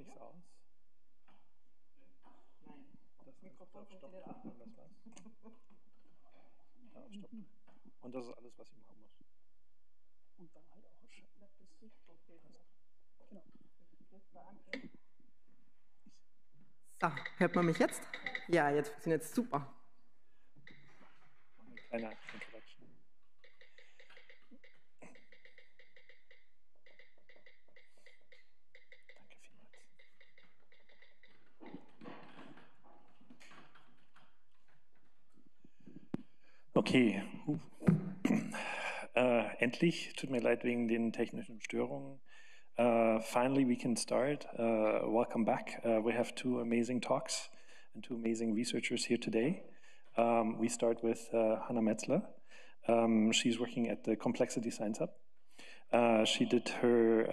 ich's aus? Nein. Das Mikrofon funktioniert auch. Und das war's. Ja, stopp. Und das ist alles, was ich machen muss. Und dann halt auch schön. Genau. So, hört man mich jetzt? Ja, jetzt funktioniert es super. Eine kleine Introduction. Danke vielmals. Okay. Endlich, tut mir leid wegen den technischen Störungen. Finally, we can start. Welcome back. We have two amazing talks and two amazing researchers here today. We start with Hannah Metzler. She's working at the Complexity Science Hub. She did her,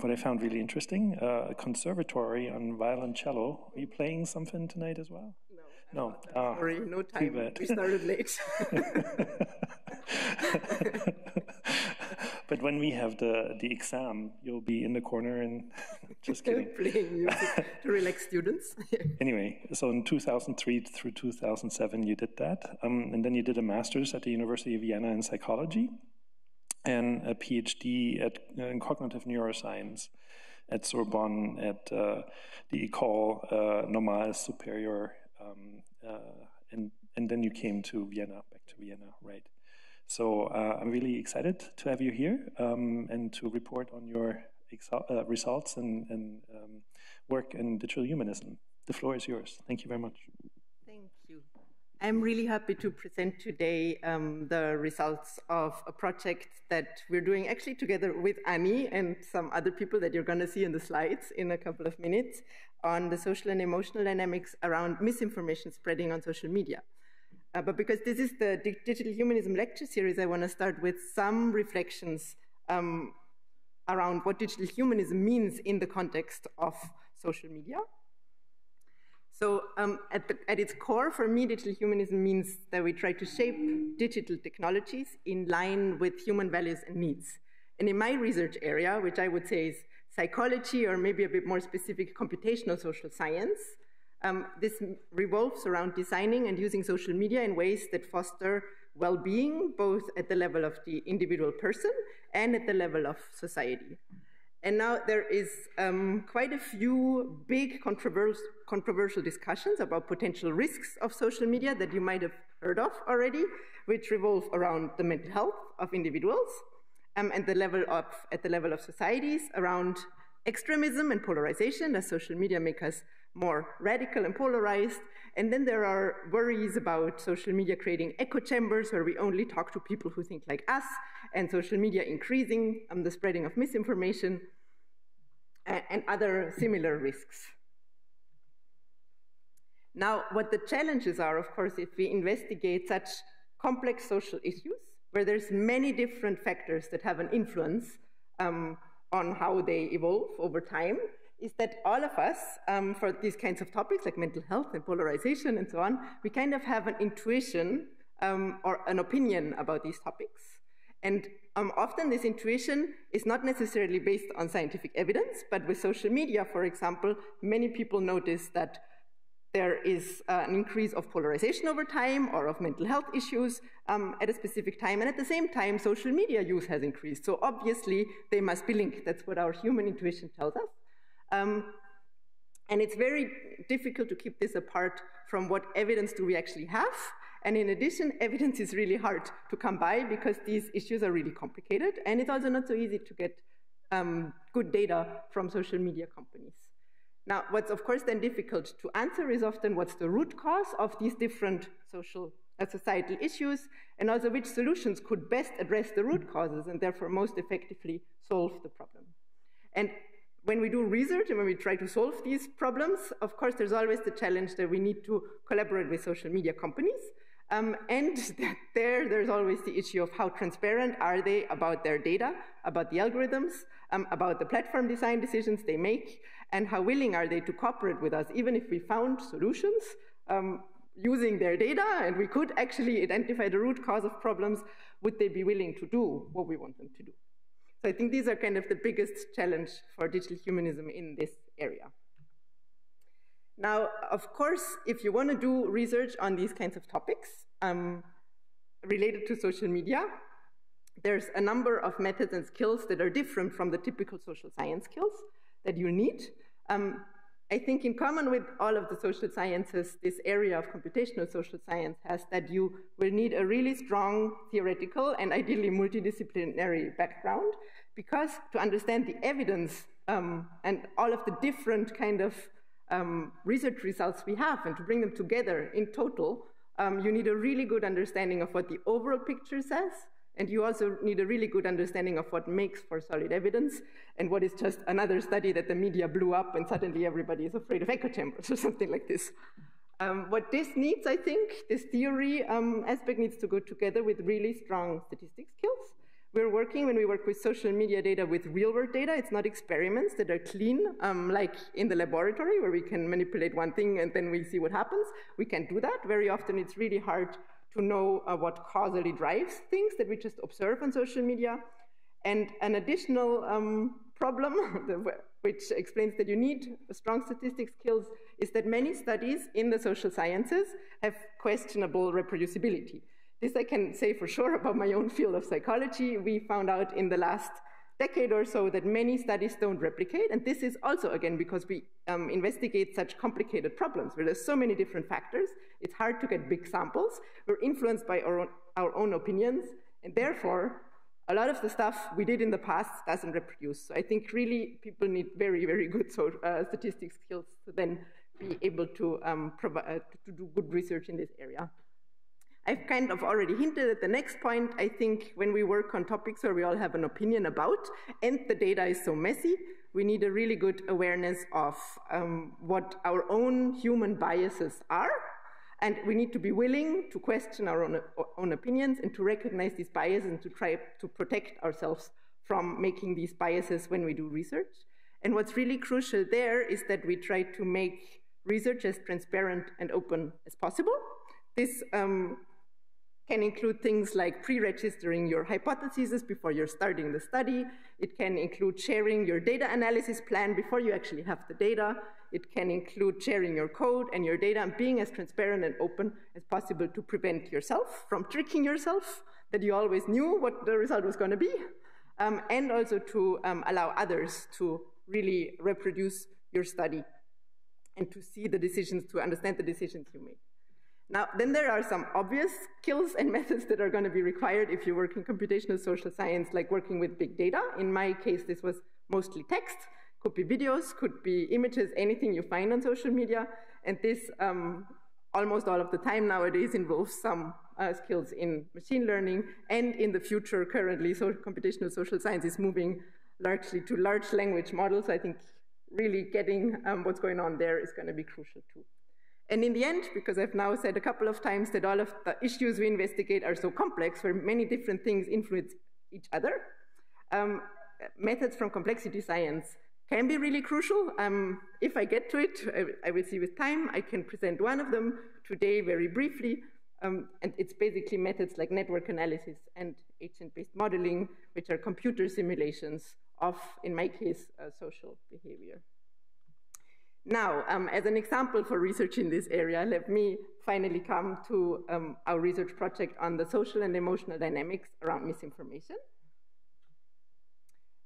what I found really interesting, a conservatory on violoncello. Are you playing something tonight as well? No. Sorry, no time. Too bad. We started late. But when we have the exam, you'll be in the corner and just kidding. Playing music to relax students. Anyway, so in 2003 through 2007, you did that. And then you did a master's at the University of Vienna in psychology and a PhD in cognitive neuroscience at Sorbonne at the École Normale Supérieure. And then you came to Vienna, back to Vienna, right? So I'm really excited to have you here and to report on your results and work in digital humanism. The floor is yours. Thank you very much. Thank you. I'm really happy to present today the results of a project that we're doing actually together with Annie and some other people that you're going to see in the slides in a couple of minutes on the social and emotional dynamics around misinformation spreading on social media. But because this is the Digital Humanism lecture series, I want to start with some reflections around what digital humanism means in the context of social media. So at its core, for me, digital humanism means that we try to shape digital technologies in line with human values and needs. And in my research area, which I would say is psychology or maybe a bit more specific, computational social science, this revolves around designing and using social media in ways that foster well-being, both at the level of the individual person and at the level of society. And now there is quite a few big controversial discussions about potential risks of social media that you might have heard of already, which revolve around the mental health of individuals and at the level of societies, around extremism and polarization, as social media make us more radical and polarized. And then there are worries about social media creating echo chambers where we only talk to people who think like us, and social media increasing the spreading of misinformation and other similar risks. Now, what the challenges are, of course, if we investigate such complex social issues, where there's many different factors that have an influence on how they evolve over time, is that all of us, for these kinds of topics like mental health and polarization and so on, we kind of have an intuition or an opinion about these topics. And often this intuition is not necessarily based on scientific evidence, but with social media, for example, many people notice that there is an increase of polarization over time or of mental health issues at a specific time. And at the same time, social media use has increased. So obviously, they must be linked. That's what our human intuition tells us. And it's very difficult to keep this apart from what evidence do we actually have. And in addition, evidence is really hard to come by because these issues are really complicated. And it's also not so easy to get good data from social media companies. Now, what's of course then difficult to answer is often what's the root cause of these different societal issues, and also which solutions could best address the root causes and therefore most effectively solve the problem. And when we do research and when we try to solve these problems, of course, there's always the challenge that we need to collaborate with social media companies. And that there's always the issue of how transparent are they about their data, about the algorithms, about the platform design decisions they make, and how willing are they to cooperate with us, even if we found solutions using their data and we could actually identify the root cause of problems, would they be willing to do what we want them to do? So I think these are kind of the biggest challenge for digital humanism in this area. Now, of course, if you want to do research on these kinds of topics related to social media, there's a number of methods and skills that are different from the typical social science skills that you need. I think in common with all of the social sciences, this area of computational social science has that you will need a really strong theoretical and ideally multidisciplinary background, because to understand the evidence and all of the different kind of research results we have and to bring them together in total, you need a really good understanding of what the overall picture says, and you also need a really good understanding of what makes for solid evidence and what is just another study that the media blew up and suddenly everybody is afraid of echo chambers or something like this. What this needs, I think, this theory aspect needs to go together with really strong statistics skills. When we work with social media data with real-world data, it's not experiments that are clean, like in the laboratory where we can manipulate one thing and then we see what happens. We can do that. Very often it's really hard to know what causally drives things that we just observe on social media. And an additional problem, which explains that you need strong statistics skills, is that many studies in the social sciences have questionable reproducibility. This I can say for sure about my own field of psychology. We found out in the last decade or so that many studies don't replicate, and this is also, again, because we investigate such complicated problems where there's so many different factors. It's hard to get big samples. We're influenced by our own opinions, and therefore, a lot of the stuff we did in the past doesn't reproduce. So I think really people need very, very good statistics skills to then be able to do good research in this area. I've kind of already hinted at the next point. I think when we work on topics where we all have an opinion about, and the data is so messy, we need a really good awareness of what our own human biases are, and we need to be willing to question our own opinions and to recognize these biases and to try to protect ourselves from making these biases when we do research. And what's really crucial there is that we try to make research as transparent and open as possible. This can include things like pre-registering your hypotheses before you're starting the study. It can include sharing your data analysis plan before you actually have the data. It can include sharing your code and your data and being as transparent and open as possible to prevent yourself from tricking yourself that you always knew what the result was going to be, and also to allow others to really reproduce your study and to see the decisions, to understand the decisions you made. Now, then there are some obvious skills and methods that are going to be required if you work in computational social science, like working with big data. In my case, this was mostly text, could be videos, could be images, anything you find on social media. And this, almost all of the time nowadays, involves some skills in machine learning. And in the future, currently, computational social science is moving largely to large language models. I think really getting what's going on there is going to be crucial too. And in the end, because I've now said a couple of times that all of the issues we investigate are so complex, where many different things influence each other, methods from complexity science can be really crucial. If I get to it, I will see with time. I can present one of them today very briefly. And it's basically methods like network analysis and agent-based modeling, which are computer simulations of, in my case, social behavior. Now, as an example for research in this area, let me finally come to our research project on the social and emotional dynamics around misinformation.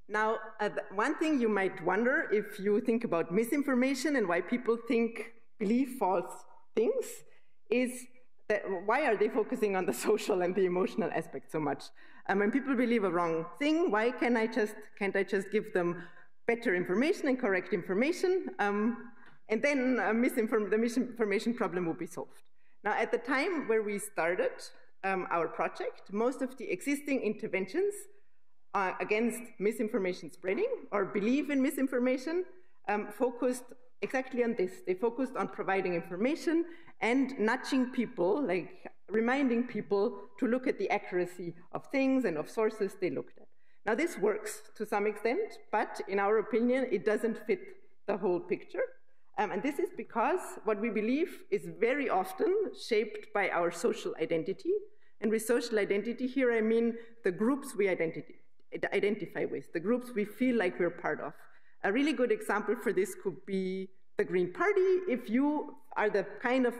Now, one thing you might wonder if you think about misinformation and why people believe false things is that why are they focusing on the social and the emotional aspect so much? When people believe a wrong thing, why can't I just give them better information and correct information, and then the misinformation problem will be solved. Now, at the time where we started our project, most of the existing interventions against misinformation spreading or belief in misinformation focused exactly on this. They focused on providing information and nudging people, like reminding people to look at the accuracy of things and of sources they looked at. Now, this works to some extent, but in our opinion, it doesn't fit the whole picture. And this is because what we believe is very often shaped by our social identity. And with social identity here, I mean the groups we identify with, the groups we feel like we're part of. A really good example for this could be the Green Party. If you are the kind of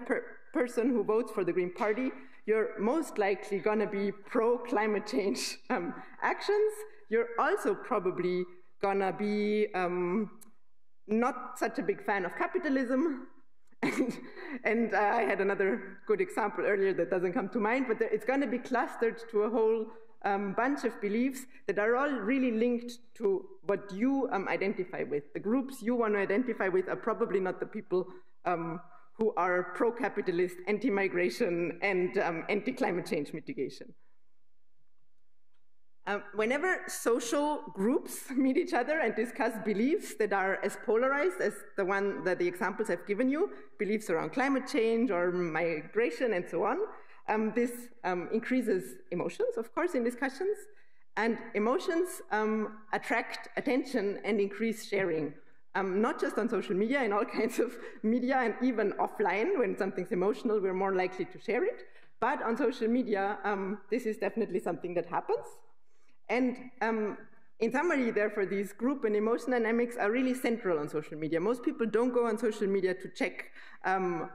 person who votes for the Green Party, you're most likely going to be pro-climate change actions. You're also probably going to be not such a big fan of capitalism. And I had another good example earlier that doesn't come to mind, but it's going to be clustered to a whole bunch of beliefs that are all really linked to what you identify with. The groups you want to identify with are probably not the people who are pro-capitalist, anti-migration, and anti-climate change mitigation. Whenever social groups meet each other and discuss beliefs that are as polarized as the examples I've given you, beliefs around climate change or migration and so on, this increases emotions, of course, in discussions. And emotions attract attention and increase sharing, not just on social media, in all kinds of media, and even offline. When something's emotional, we're more likely to share it. But on social media, this is definitely something that happens. And in summary, therefore, these group and emotion dynamics are really central on social media. Most people don't go on social media to check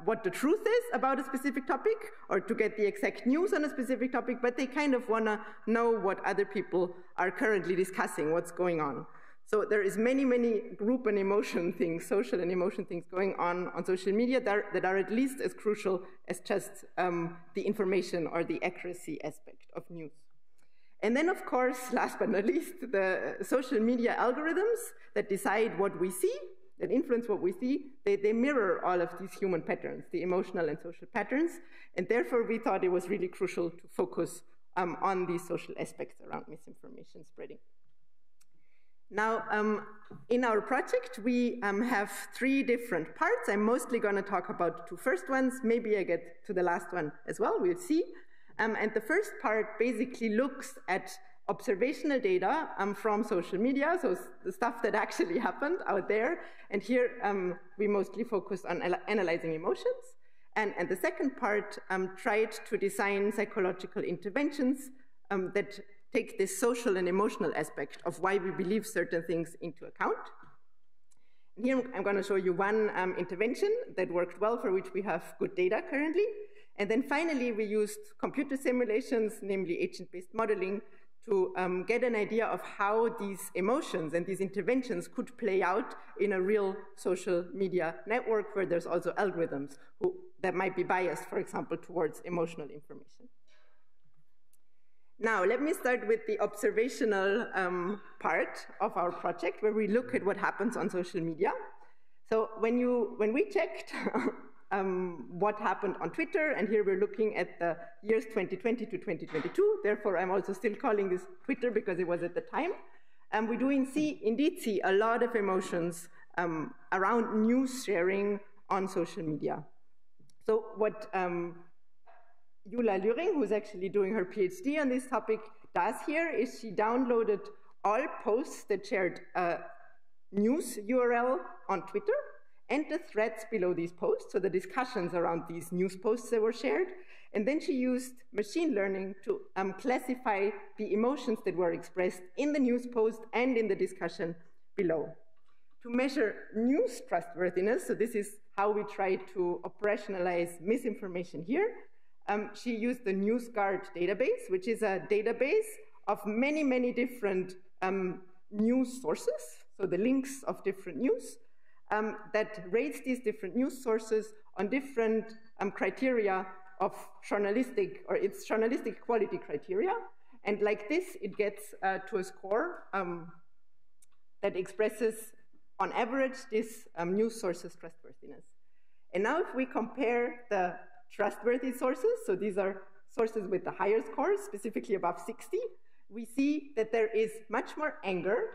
what the truth is about a specific topic or to get the exact news on a specific topic, but they kind of want to know what other people are currently discussing, what's going on. So there is many, many group and emotion things, social and emotion things going on social media that are at least as crucial as just the information or the accuracy aspect of news. And then, of course, last but not least, the social media algorithms that decide what we see, that influence what we see, they mirror all of these human patterns, the emotional and social patterns. And therefore, we thought it was really crucial to focus on these social aspects around misinformation spreading. Now, in our project, we have 3 different parts. I'm mostly going to talk about the 2 first ones. Maybe I get to the last one as well. We'll see. And the first part basically looks at observational data from social media, so the stuff that actually happened out there. And here we mostly focused on analyzing emotions. And the second part tried to design psychological interventions that take this social and emotional aspect of why we believe certain things into account. And here I'm going to show you one intervention that worked well, for which we have good data currently. And then finally, we used computer simulations, namely agent-based modeling, to get an idea of how these emotions and these interventions could play out in a real social media network where there's also algorithms that might be biased, for example, towards emotional information. Now, let me start with the observational part of our project, where we look at what happens on social media. So when we checked what happened on Twitter, and here we're looking at the years 2020 to 2022, therefore I'm also still calling this Twitter because it was at the time, we do indeed see a lot of emotions around news sharing on social media. So what Jula Lüring, who's actually doing her PhD on this topic, does here is she downloaded all posts that shared a news URL on Twitter, and the threads below these posts, so the discussions around these news posts that were shared. And then she used machine learning to classify the emotions that were expressed in the news post and in the discussion below. To measure news trustworthiness, so this is how we try to operationalize misinformation here, she used the NewsGuard database, which is a database of many, many different news sources, so the links of different news, that rates these different news sources on different criteria of journalistic, or its journalistic quality criteria. And like this, it gets to a score that expresses, on average, this news source's trustworthiness. And now if we compare the trustworthy sources, so these are sources with the higher scores, specifically above 60, we see that there is much more anger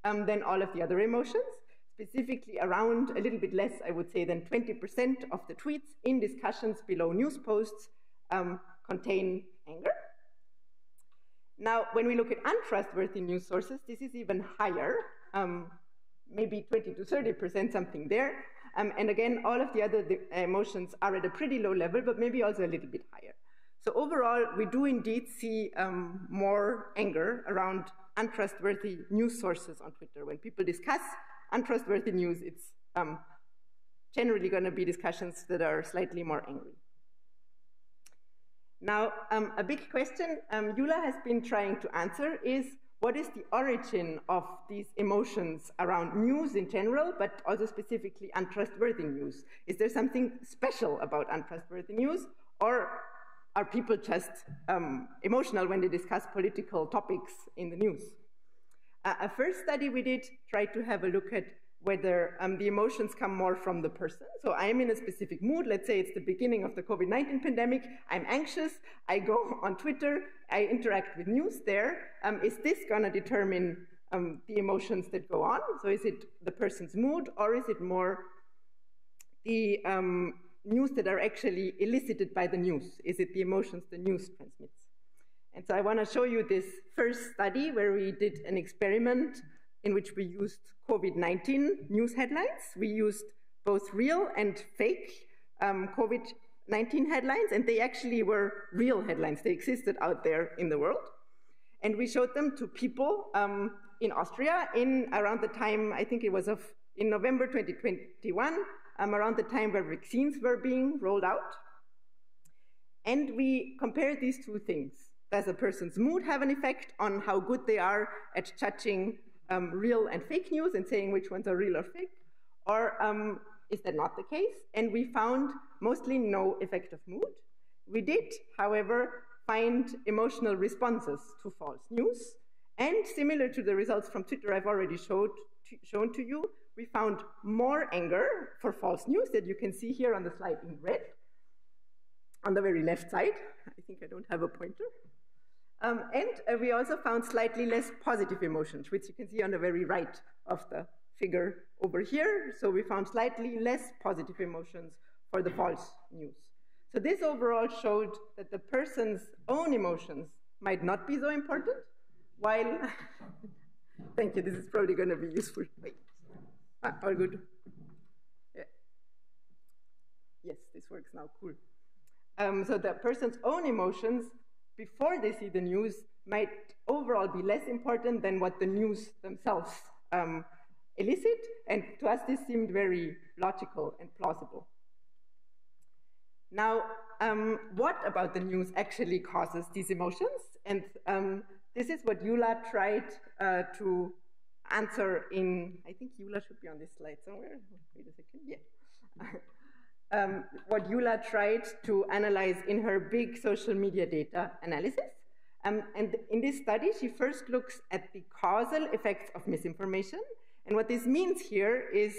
than all of the other emotions. Specifically around a little bit less, I would say, than 20% of the tweets in discussions below news posts contain anger. Now, when we look at untrustworthy news sources, this is even higher, maybe 20 to 30%, something there. And again, all of the other emotions are at a pretty low level, but maybe also a little bit higher. So overall, we do indeed see more anger around untrustworthy news sources on Twitter. When people discuss untrustworthy news, it's generally going to be discussions that are slightly more angry. Now, a big question Eula has been trying to answer is, what is the origin of these emotions around news in general, but also specifically untrustworthy news? Is there something special about untrustworthy news, or are people just emotional when they discuss political topics in the news? A first study we did tried to have a look at whether the emotions come more from the person. So I'm in a specific mood. Let's say it's the beginning of the COVID-19 pandemic. I'm anxious. I go on Twitter. I interact with news there. Is this going to determine the emotions that go on? So is it the person's mood, or is it more the news that are actually elicited by the news? Is it the emotions the news transmits? And so I want to show you this first study where we did an experiment in which we used COVID-19 news headlines. We used both real and fake COVID-19 headlines, and they actually were real headlines. They existed out there in the world. And we showed them to people in Austria in around the time, I think it was in November 2021, around the time where vaccines were being rolled out. And we compared these two things. Does a person's mood have an effect on how good they are at judging real and fake news and saying which ones are real or fake? Or is that not the case? And we found mostly no effect of mood. We did, however, find emotional responses to false news. And similar to the results from Twitter I've already shown to you, we found more anger for false news that you can see here on the slide in red, on the very left side. I think I don't have a pointer. And we also found slightly less positive emotions, which you can see on the very right of the figure over here. So we found slightly less positive emotions for the false news. So this overall showed that the person's own emotions might not be so important, while, thank you, this is probably going to be useful. Wait, all good. Yeah. Yes, this works now, cool. So the person's own emotions before they see the news might overall be less important than what the news themselves elicit. And to us, this seemed very logical and plausible. Now, what about the news actually causes these emotions? And this is what Eula tried to answer in, I think Eula should be on this slide somewhere. Wait a second, yeah. What Eula tried to analyze in her big social media data analysis. And in this study, she first looks at the causal effects of misinformation. And what this means here is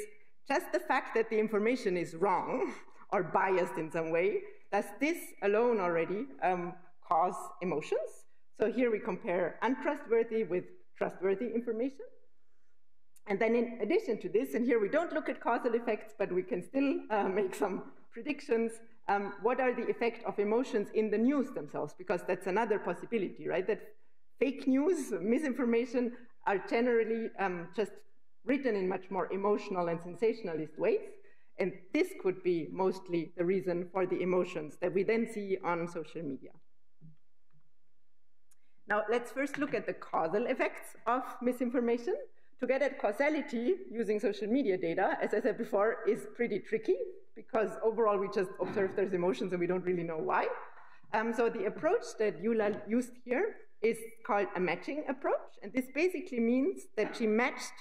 just the fact that the information is wrong or biased in some way. Does this alone already cause emotions? So here we compare untrustworthy with trustworthy information. And then in addition to this, and here we don't look at causal effects, but we can still make some predictions. What are the effect of emotions in the news themselves? Because that's another possibility, right? That fake news, misinformation are generally just written in much more emotional and sensationalist ways. And this could be mostly the reason for the emotions that we then see on social media. Now, let's first look at the causal effects of misinformation. To get at causality using social media data, as I said before, is pretty tricky because overall we just observe there's emotions and we don't really know why. So the approach that Eula used here is called a matching approach. And this basically means that she matched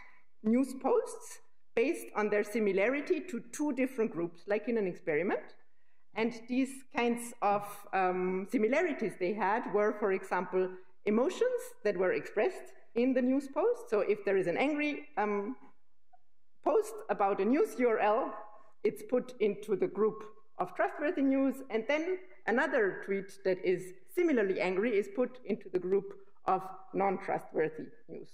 news posts based on their similarity to two different groups, like in an experiment. And these kinds of similarities they had were, for example, emotions that were expressed in the news post. So if there is an angry post about a news URL, it's put into the group of trustworthy news, and then another tweet that is similarly angry is put into the group of non-trustworthy news.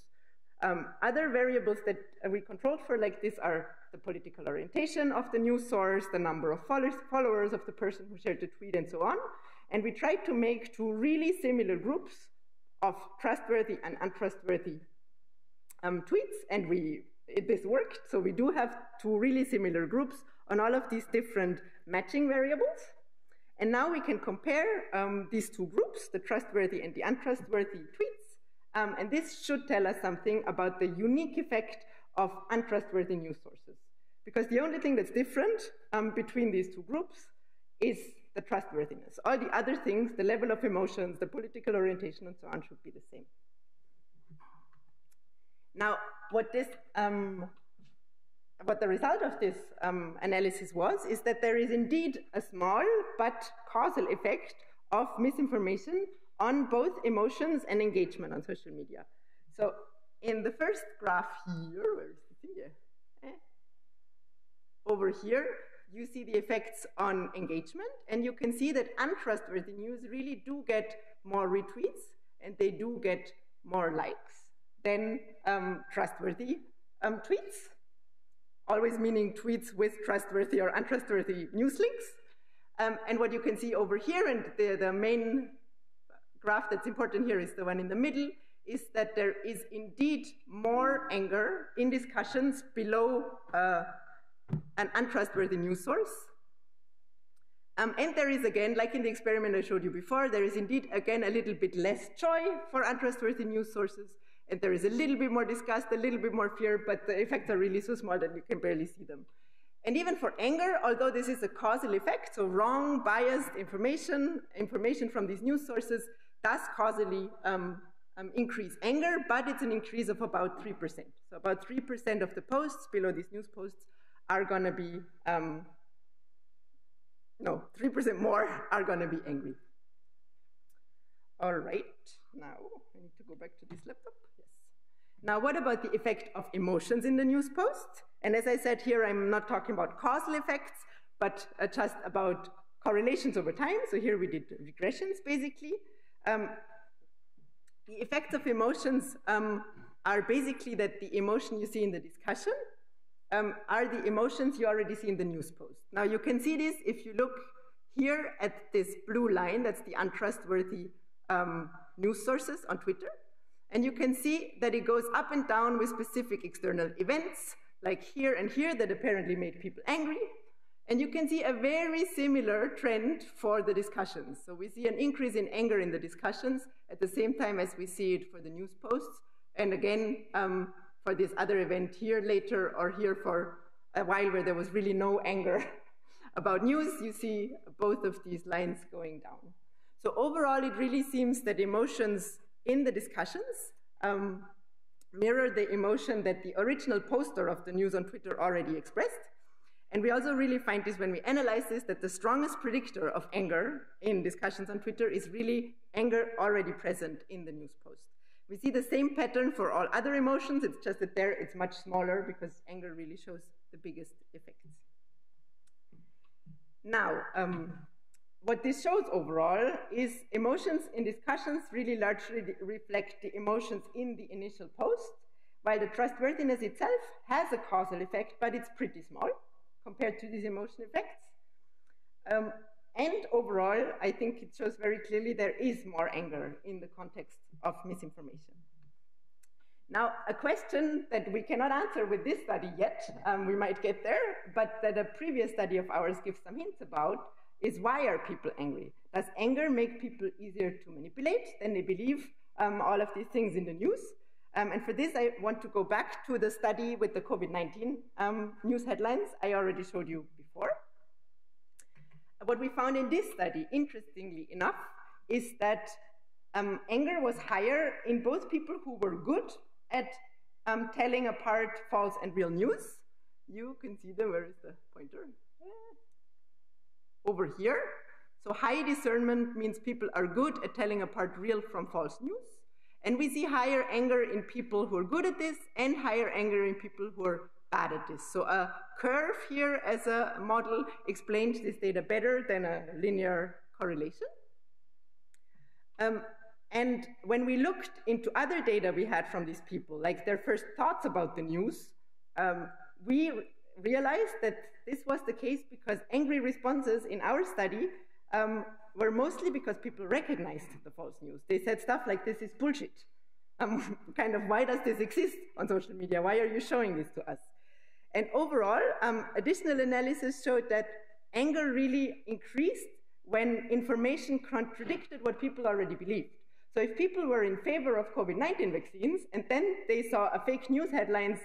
Other variables that we controlled for like this are the political orientation of the news source, the number of followers of the person who shared the tweet, and so on. And we tried to make two really similar groups of trustworthy and untrustworthy tweets, and this worked. So we do have two really similar groups on all of these different matching variables. And now we can compare these two groups, the trustworthy and the untrustworthy tweets. And this should tell us something about the unique effect of untrustworthy news sources. Because the only thing that's different between these two groups is the trustworthiness. All the other things, the level of emotions, the political orientation, and so on, should be the same. Now, what the result of this analysis was is that there is indeed a small but causal effect of misinformation on both emotions and engagement on social media. So in the first graph here, where is the thing here? Over here, you see the effects on engagement, and you can see that untrustworthy news really do get more retweets, and they do get more likes than trustworthy tweets, always meaning tweets with trustworthy or untrustworthy news links. And what you can see over here, and the main graph that's important here is the one in the middle, is that there is indeed more anger in discussions below an untrustworthy news source. And there is, again, like in the experiment I showed you before, there is indeed, again, a little bit less joy for untrustworthy news sources, and there is a little bit more disgust, a little bit more fear, but the effects are really so small that you can barely see them. And even for anger, although this is a causal effect, so wrong, biased information from these news sources does causally increase anger, but it's an increase of about 3%. So about 3% of the posts below these news posts are going to be, 3% more are going to be angry. All right, now I need to go back to this laptop. Yes. Now, what about the effect of emotions in the news post? And as I said here, I'm not talking about causal effects, but just about correlations over time. So here we did regressions, basically. The effects of emotions are basically that the emotion you see in the discussion are the emotions you already see in the news post. Now, you can see this if you look here at this blue line, that's the untrustworthy news sources on Twitter. And you can see that it goes up and down with specific external events, like here and here, that apparently made people angry. And you can see a very similar trend for the discussions. So we see an increase in anger in the discussions at the same time as we see it for the news posts. And again, for this other event here later, or here for a while where there was really no anger about news, you see both of these lines going down. So overall, it really seems that emotions in the discussions mirror the emotion that the original poster of the news on Twitter already expressed. And we also really find this when we analyze this, that the strongest predictor of anger in discussions on Twitter is really anger already present in the news post. We see the same pattern for all other emotions, it's just that there it's much smaller because anger really shows the biggest effects. Now, what this shows overall is emotions in discussions really largely reflect the emotions in the initial post, while the trustworthiness itself has a causal effect, but it's pretty small compared to these emotion effects. And overall, I think it shows very clearly there is more anger in the context of misinformation. Now, a question that we cannot answer with this study yet, we might get there, but that a previous study of ours gives some hints about, is why are people angry? Does anger make people easier to manipulate than they believe all of these things in the news? And for this, I want to go back to the study with the COVID-19 news headlines I already showed you before. What we found in this study, interestingly enough, is that anger was higher in both people who were good at telling apart false and real news. You can see them, where is the pointer? Over here. So high discernment means people are good at telling apart real from false news. And we see higher anger in people who are good at this and higher anger in people who are bad at this. So a curve here as a model explains this data better than a linear correlation. And when we looked into other data we had from these people, like their first thoughts about the news, we realized that this was the case because angry responses in our study were mostly because people recognized the false news. They said stuff like, this is bullshit. Kind of, why does this exist on social media? Why are you showing this to us? And overall, additional analysis showed that anger really increased when information contradicted what people already believed. So if people were in favor of COVID-19 vaccines, and then they saw a fake news headlines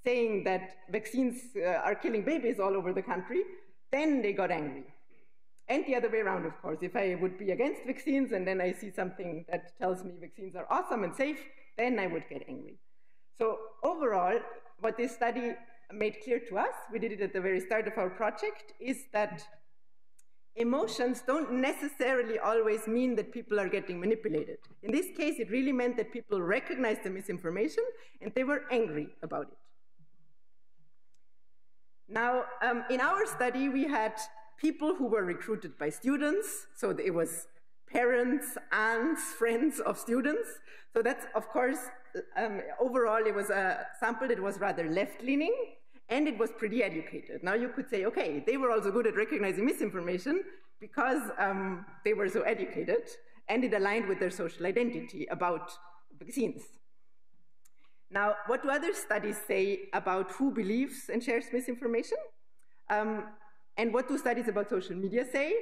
saying that vaccines are killing babies all over the country, then they got angry. And the other way around, of course. If I would be against vaccines and then I see something that tells me vaccines are awesome and safe, then I would get angry. So overall, what this study made clear to us, we did it at the very start of our project, is that emotions don't necessarily always mean that people are getting manipulated. In this case, it really meant that people recognized the misinformation and they were angry about it. Now, in our study, we had people who were recruited by students, so it was parents, aunts, friends of students. So that's, of course, overall, it was a sample that was rather left-leaning, and it was pretty educated. Now you could say, okay, they were also good at recognizing misinformation because they were so educated, and it aligned with their social identity about vaccines. Now, what do other studies say about who believes and shares misinformation? And what do studies about social media say?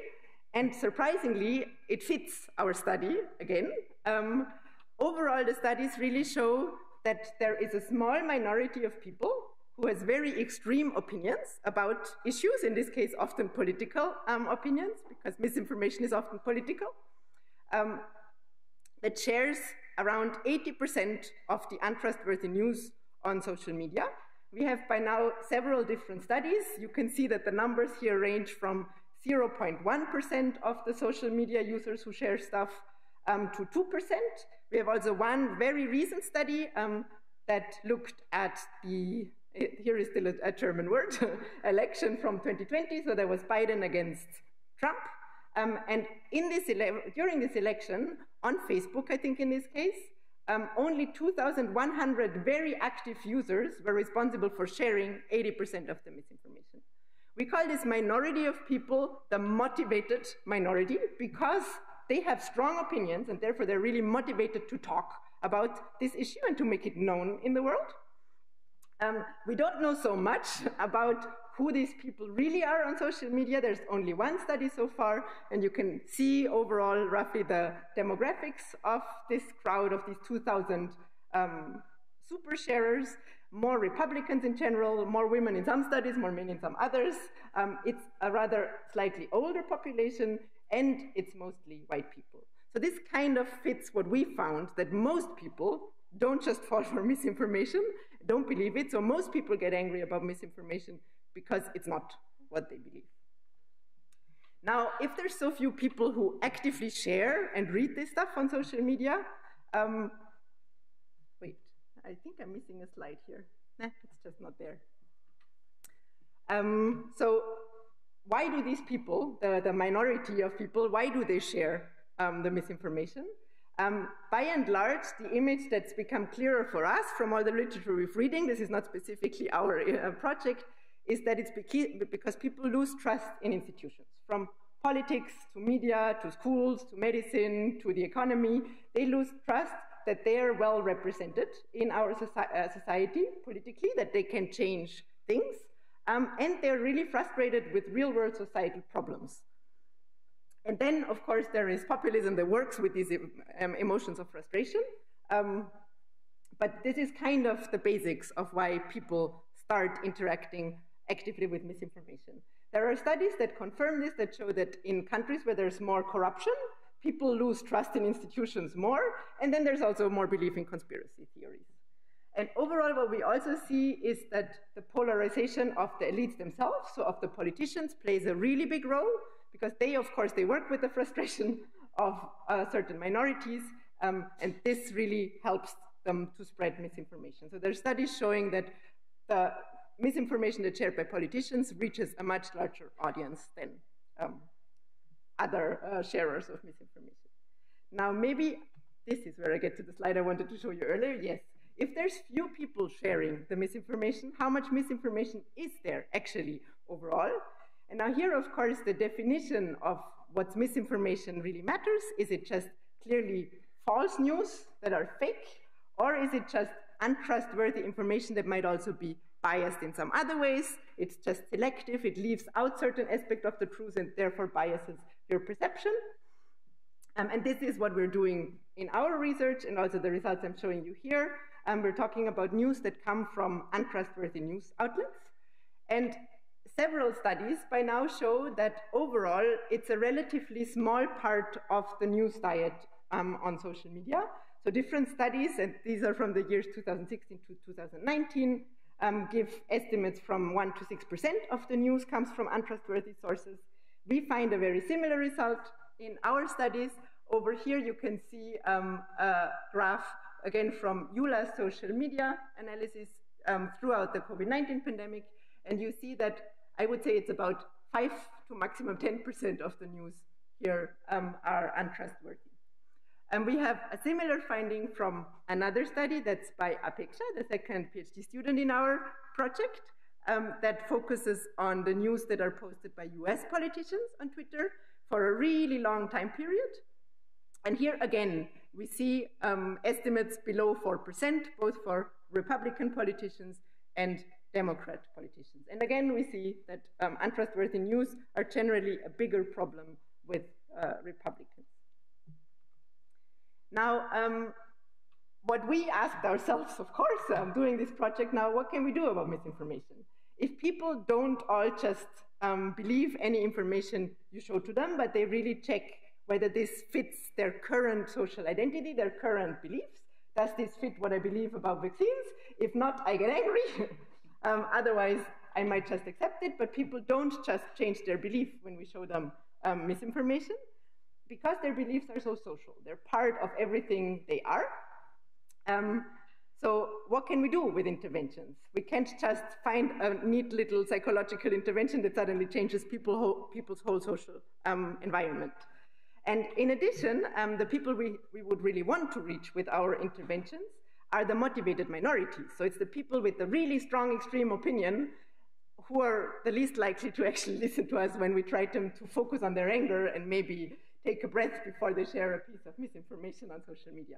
And surprisingly, it fits our study again. Overall, the studies really show that there is a small minority of people who has very extreme opinions about issues, in this case, often political opinions, because misinformation is often political, that shares around 80% of the untrustworthy news on social media. We have by now several different studies. You can see that the numbers here range from 0.1% of the social media users who share stuff to 2%. We have also one very recent study that looked at the, here is still a German word, election from 2020. So there was Biden against Trump. And in this during this election, on Facebook, I think in this case, only 2,100 very active users were responsible for sharing 80% of the misinformation. We call this minority of people the motivated minority because they have strong opinions and therefore they're really motivated to talk about this issue and to make it known in the world. We don't know so much about who these people really are on social media. There's only one study so far, and you can see overall roughly the demographics of this crowd of these 2,000 super sharers, more Republicans in general, more women in some studies, more men in some others. It's a rather slightly older population, and it's mostly white people. So this kind of fits what we found, that most people don't just fall for misinformation, don't believe it. So most people get angry about misinformation because it's not what they believe. Now, if there's so few people who actively share and read this stuff on social media, wait, I think I'm missing a slide here. Nah, it's just not there. So why do these people, the minority of people, why do they share the misinformation? By and large, the image that's become clearer for us from all the literature we've reading, this is not specifically our project, is that it's because people lose trust in institutions. From politics to media, to schools, to medicine, to the economy, they lose trust that they are well represented in our society politically, that they can change things, and they're really frustrated with real-world societal problems. And then, of course, there is populism that works with these emotions of frustration. But this is kind of the basics of why people start interacting actively with misinformation. There are studies that confirm this, that show that in countries where there's more corruption, people lose trust in institutions more, and then there's also more belief in conspiracy theories. And overall, what we also see is that the polarization of the elites themselves, so of the politicians, plays a really big role, because they, of course, they work with the frustration of certain minorities, and this really helps them to spread misinformation. So there are studies showing that the misinformation that's shared by politicians reaches a much larger audience than other sharers of misinformation. Now, maybe this is where I get to the slide I wanted to show you earlier. Yes, if there's few people sharing the misinformation, how much misinformation is there actually overall? And now here, of course, the definition of what's misinformation really matters. Is it just clearly false news that are fake? Or is it just untrustworthy information that might also be biased in some other ways? It's just selective, it leaves out certain aspects of the truth and therefore biases your perception. And this is what we're doing in our research and also the results I'm showing you here. we're talking about news that come from untrustworthy news outlets. And several studies by now show that overall, it's a relatively small part of the news diet on social media. So different studies, and these are from the years 2016 to 2019, give estimates from 1 to 6% of the news comes from untrustworthy sources. We find a very similar result in our studies. Over here, you can see a graph, again, from EULA's social media analysis throughout the COVID-19 pandemic. And you see that I would say it's about 5 to maximum 10% of the news here are untrustworthy. And we have a similar finding from another study that's by Apeksha, the second PhD student in our project, that focuses on the news that are posted by US politicians on Twitter for a really long time period. And here again, we see estimates below 4%, both for Republican politicians and Democrat politicians. And again, we see that untrustworthy news are generally a bigger problem with Republicans. Now, what we asked ourselves, of course, doing this project now, what can we do about misinformation? If people don't all just believe any information you show to them, but they really check whether this fits their current social identity, their current beliefs, does this fit what I believe about vaccines? If not, I get angry. Otherwise, I might just accept it, but people don't just change their belief when we show them misinformation, because their beliefs are so social. They're part of everything they are. So what can we do with interventions? We can't just find a neat little psychological intervention that suddenly changes people's whole social environment. And in addition, the people we would really want to reach with our interventions are the motivated minorities. So it's the people with the really strong extreme opinion who are the least likely to actually listen to us when we try them to focus on their anger and maybe take a breath before they share a piece of misinformation on social media.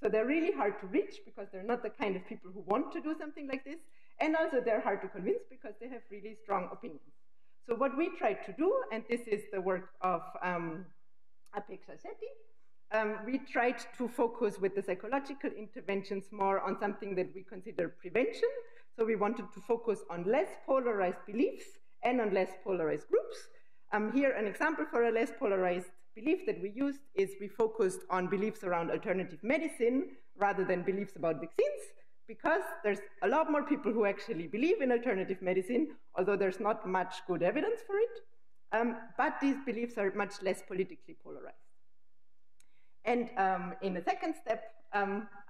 So they're really hard to reach because they're not the kind of people who want to do something like this. And also they're hard to convince because they have really strong opinions. So what we tried to do, and this is the work of Apeksha Shetty, we tried to focus with the psychological interventions more on something that we consider prevention. So we wanted to focus on less polarized beliefs and on less polarized groups. Here, an example for a less polarized belief that we used is we focused on beliefs around alternative medicine rather than beliefs about vaccines, because there's a lot more people who actually believe in alternative medicine, although there's not much good evidence for it. But these beliefs are much less politically polarized. And in the second step,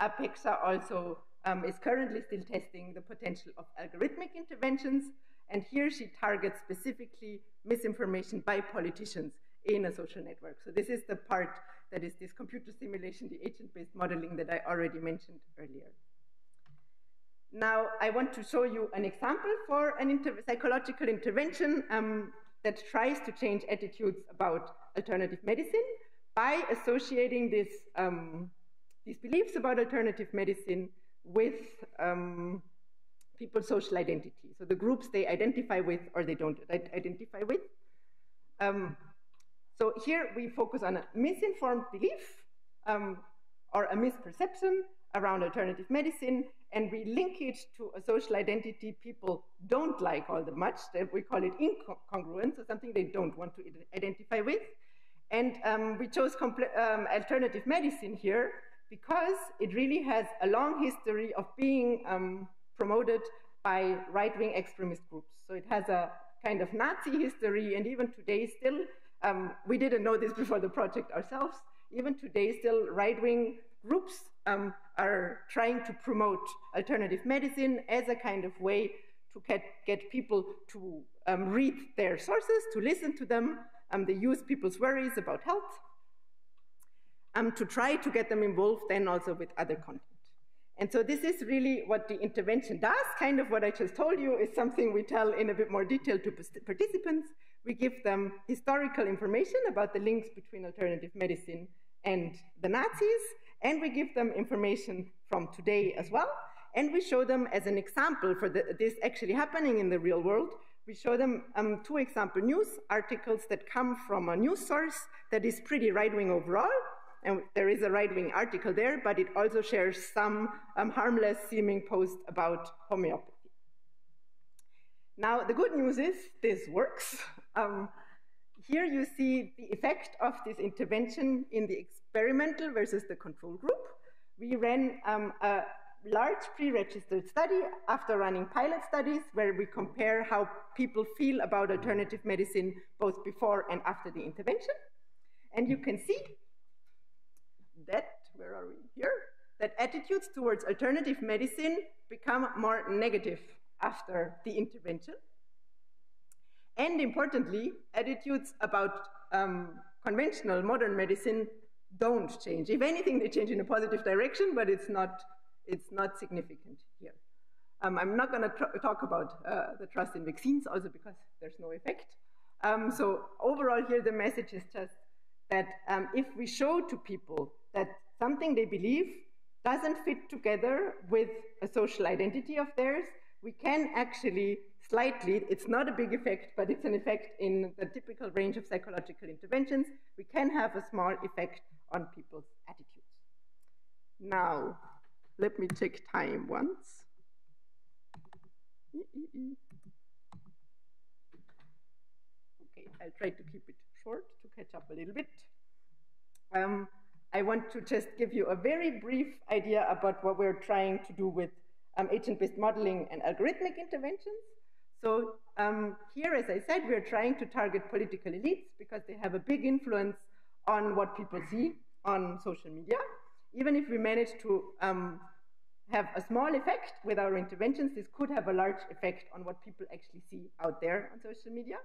Apeksha also is currently still testing the potential of algorithmic interventions. And here she targets specifically misinformation by politicians in a social network. So this is the part that is this computer simulation, the agent-based modeling that I already mentioned earlier. Now, I want to show you an example for an psychological intervention that tries to change attitudes about alternative medicine by associating this, these beliefs about alternative medicine with people's social identity. So the groups they identify with or they don't identify with. So here we focus on a misinformed belief or a misperception around alternative medicine, and we link it to a social identity people don't like all that much. That we call it incongruent, so something they don't want to identify with. And we chose alternative medicine here because it really has a long history of being promoted by right-wing extremist groups. So it has a kind of Nazi history, and even today still, we didn't know this before the project ourselves, even today still right-wing groups are trying to promote alternative medicine as a kind of way to get people to read their sources, to listen to them. They use people's worries about health to try to get them involved then also with other content. And so this is really what the intervention does. Kind of what I just told you is something we tell in a bit more detail to participants. We give them historical information about the links between alternative medicine and the Nazis, and we give them information from today as well. And we show them as an example for this actually happening in the real world. We show them 2 example news articles that come from a news source that is pretty right-wing overall, and there is a right-wing article there, but it also shares some harmless-seeming posts about homeopathy. Now, the good news is this works. Here you see the effect of this intervention in the experimental versus the control group. We ran a large pre-registered study after running pilot studies where we compare how people feel about alternative medicine both before and after the intervention. And you can see that, where are we here? That attitudes towards alternative medicine become more negative after the intervention. And importantly, attitudes about conventional modern medicine don't change. If anything, they change in a positive direction, but it's not significant here. I'm not going to talk about the trust in vaccines, also because there's no effect. So overall here, the message is just that if we show to people that something they believe doesn't fit together with a social identity of theirs, we can actually slightly, it's not a big effect, but it's an effect in the typical range of psychological interventions, we can have a small effect on people's attitudes. Now, let me check time once. Okay, I'll try to keep it short to catch up a little bit. I want to just give you a very brief idea about what we're trying to do with agent-based modeling and algorithmic interventions. So here, as I said, we're trying to target political elites because they have a big influence on what people see on social media. Even if we manage to have a small effect with our interventions, this could have a large effect on what people actually see out there on social media.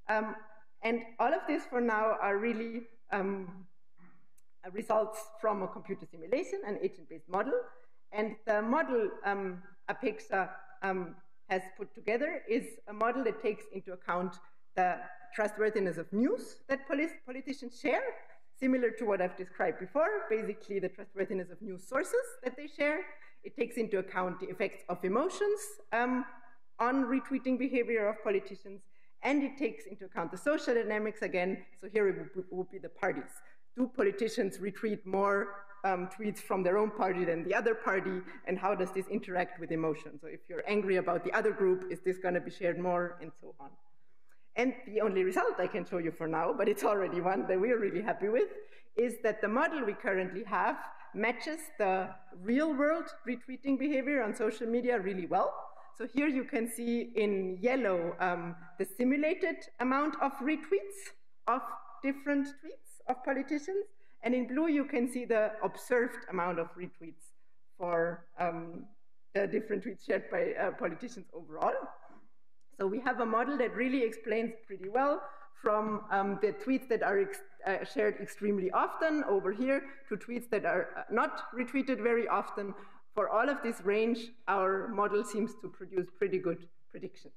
And all of this for now are really results from a computer simulation, an agent-based model. And the model Apexa has put together is a model that takes into account the trustworthiness of news that politicians share, similar to what I've described before, basically the trustworthiness of news sources that they share. It takes into account the effects of emotions on retweeting behavior of politicians, and it takes into account the social dynamics again. So here it would be the parties. Do politicians retweet more tweets from their own party than the other party, and how does this interact with emotion? So if you're angry about the other group, is this going to be shared more, and so on. And the only result I can show you for now, but it's already one that we're really happy with, is that the model we currently have matches the real-world retweeting behavior on social media really well. So here you can see in yellow the simulated amount of retweets of different tweets of politicians, and in blue you can see the observed amount of retweets for the different tweets shared by politicians overall. So we have a model that really explains pretty well from the tweets that are shared extremely often over here to tweets that are not retweeted very often. For all of this range, our model seems to produce pretty good predictions.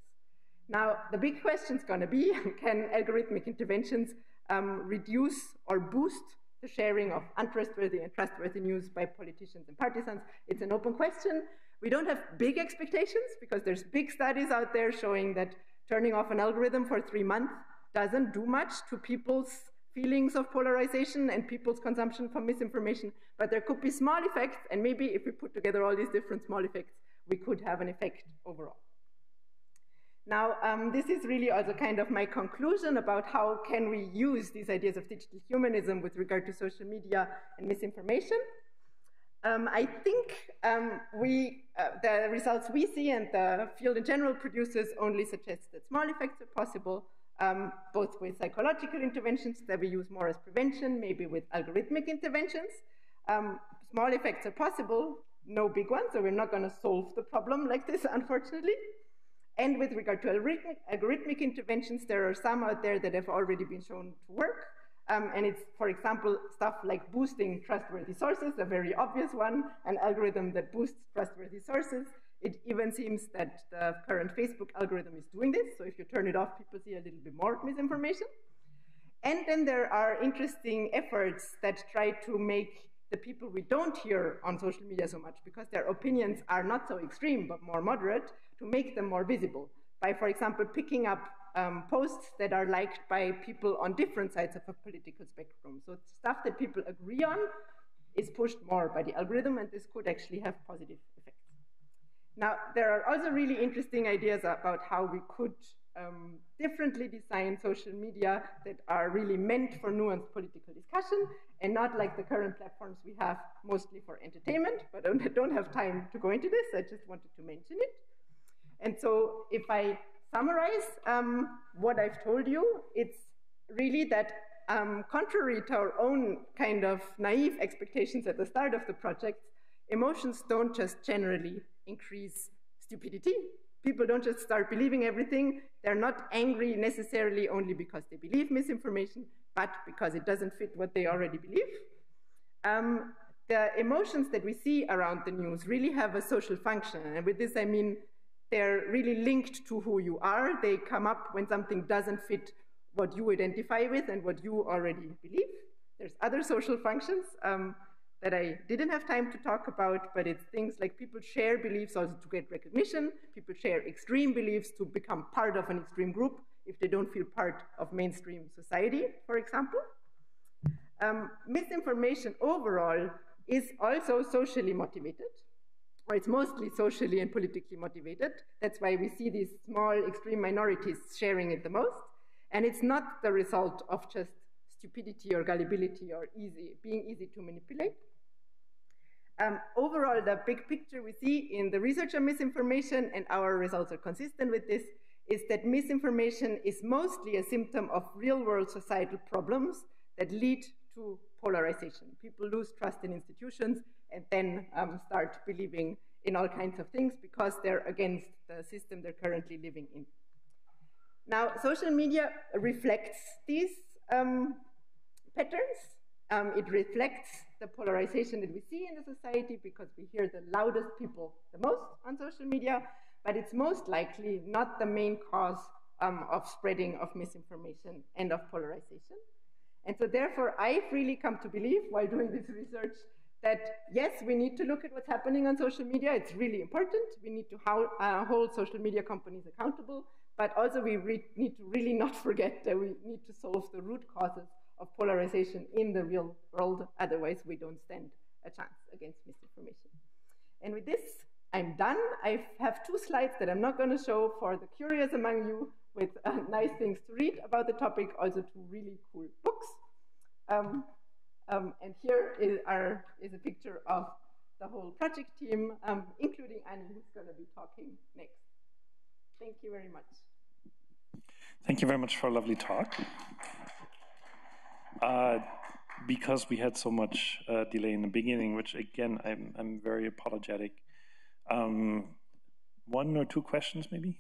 Now, the big question is going to be, can algorithmic interventions reduce or boost the sharing of untrustworthy and trustworthy news by politicians and partisans? It's an open question. We don't have big expectations because there's big studies out there showing that turning off an algorithm for 3 months doesn't do much to people's feelings of polarization and people's consumption for misinformation, but there could be small effects, and maybe if we put together all these different small effects, we could have an effect overall. Now, this is really also kind of my conclusion about how can we use these ideas of digital humanism with regard to social media and misinformation. I think the results we see and the field in general produces only suggest that small effects are possible, both with psychological interventions that we use more as prevention, maybe with algorithmic interventions. Small effects are possible, no big ones, so we're not going to solve the problem like this, unfortunately. And with regard to algorithmic interventions, there are some out there that have already been shown to work. And it's, for example, stuff like boosting trustworthy sources, a very obvious one, an algorithm that boosts trustworthy sources. It even seems that the current Facebook algorithm is doing this. So if you turn it off, people see a little bit more misinformation. And then there are interesting efforts that try to make the people we don't hear on social media so much, because their opinions are not so extreme, but more moderate, to make them more visible by, for example, picking up posts that are liked by people on different sides of a political spectrum. So stuff that people agree on is pushed more by the algorithm, and this could actually have positive effects. Now, there are also really interesting ideas about how we could differently design social media that are really meant for nuanced political discussion and not like the current platforms we have mostly for entertainment, but I don't have time to go into this. I just wanted to mention it. And so if I summarize what I've told you, it's really that contrary to our own kind of naive expectations at the start of the project, emotions don't just generally increase stupidity. People don't just start believing everything. They're not angry necessarily only because they believe misinformation, but because it doesn't fit what they already believe. The emotions that we see around the news really have a social function. And with this, I mean, they're really linked to who you are. They come up when something doesn't fit what you identify with and what you already believe. There's other social functions that I didn't have time to talk about, but it's things like people share beliefs also to get recognition. People share extreme beliefs to become part of an extreme group if they don't feel part of mainstream society, for example. Misinformation overall is also socially motivated, or it's mostly socially and politically motivated. That's why we see these small extreme minorities sharing it the most. And it's not the result of just stupidity or gullibility or being easy to manipulate. Overall, the big picture we see in the research on misinformation, and our results are consistent with this, is that misinformation is mostly a symptom of real-world societal problems that lead to polarization. People lose trust in institutions and then start believing in all kinds of things because they're against the system they're currently living in. Now, social media reflects these patterns. It reflects the polarization that we see in the society because we hear the loudest people the most on social media, but it's most likely not the main cause of spreading of misinformation and of polarization. And so therefore, I've really come to believe while doing this research that yes, we need to look at what's happening on social media. It's really important. We need to hold social media companies accountable, but also we need to really not forget that we need to solve the root causes of polarization in the real world. Otherwise, we don't stand a chance against misinformation. And with this, I'm done. I have 2 slides that I'm not going to show for the curious among you with nice things to read about the topic, also 2 really cool books. And here is a picture of the whole project team, including Annie, who's going to be talking next. Thank you very much. Thank you very much for a lovely talk. Because we had so much delay in the beginning, which again, I'm very apologetic. 1 or 2 questions maybe?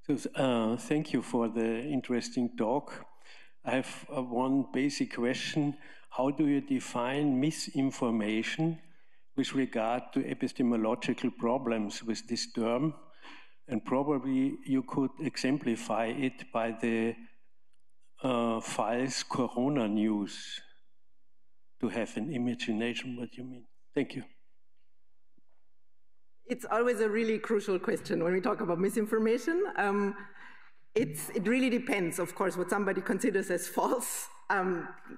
So, thank you for the interesting talk. I have one basic question. How do you define misinformation with regard to epistemological problems with this term? And probably you could exemplify it by the false corona news to have an imagination what you mean. Thank you. It's always a really crucial question when we talk about misinformation. It really depends, of course, what somebody considers as false.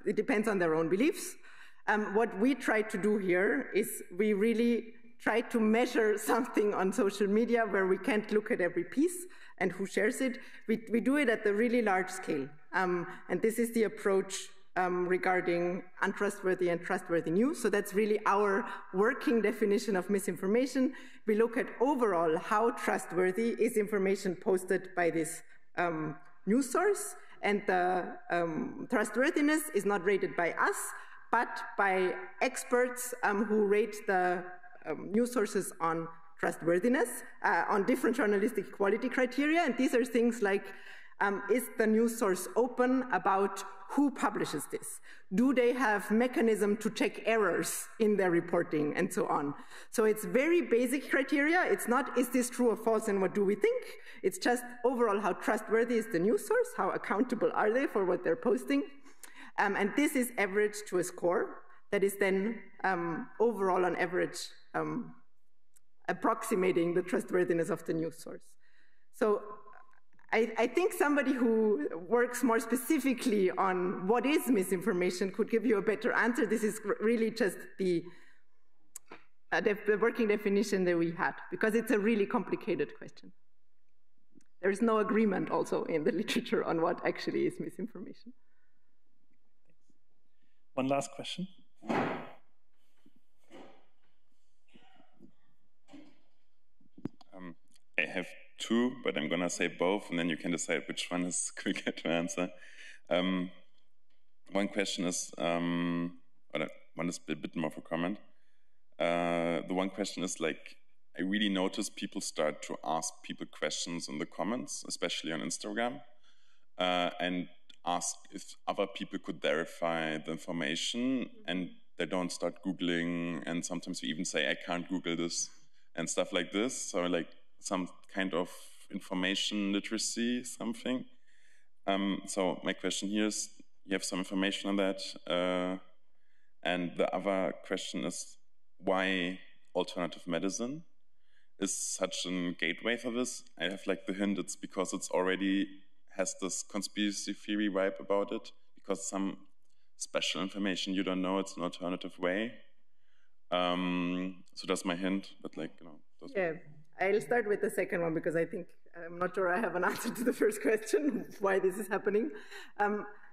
It depends on their own beliefs. What we try to do here is we really try to measure something on social media where we can't look at every piece and who shares it. We do it at the really large scale. And this is the approach regarding untrustworthy and trustworthy news. So that's really our working definition of misinformation. We look at overall how trustworthy is information posted by this news source, and the trustworthiness is not rated by us, but by experts who rate the news sources on trustworthiness, on different journalistic quality criteria. And these are things like, is the news source open about who publishes this? Do they have mechanism to check errors in their reporting and so on? So it's very basic criteria. It's not, is this true or false and what do we think? It's just overall how trustworthy is the news source? How accountable are they for what they're posting? And this is averaged to a score that is then overall on average approximating the trustworthiness of the news source. So I think somebody who works more specifically on what is misinformation could give you a better answer. This is really just the working definition that we had, because it's a really complicated question. There is no agreement also in the literature on what actually is misinformation. One last question. I have two, but I'm going to say both, and then you can decide which one is quicker to answer. One question is, one is a bit more of a comment. The one question is, like, I really notice people start to ask people questions in the comments, especially on Instagram, and ask if other people could verify the information, and they don't start Googling, and sometimes we even say, I can't Google this, and stuff like this. So, like, some kind of information literacy, something. So my question here is, you have some information on that, and the other question is, why alternative medicine is such a gateway for this? I have like the hint, it's because it's already has this conspiracy theory vibe about it, because some special information you don't know, it's an alternative way. So that's my hint, but like, you know. Yeah. I'll start with the second one, because I think I'm not sure I have an answer to the first question, why this is happening.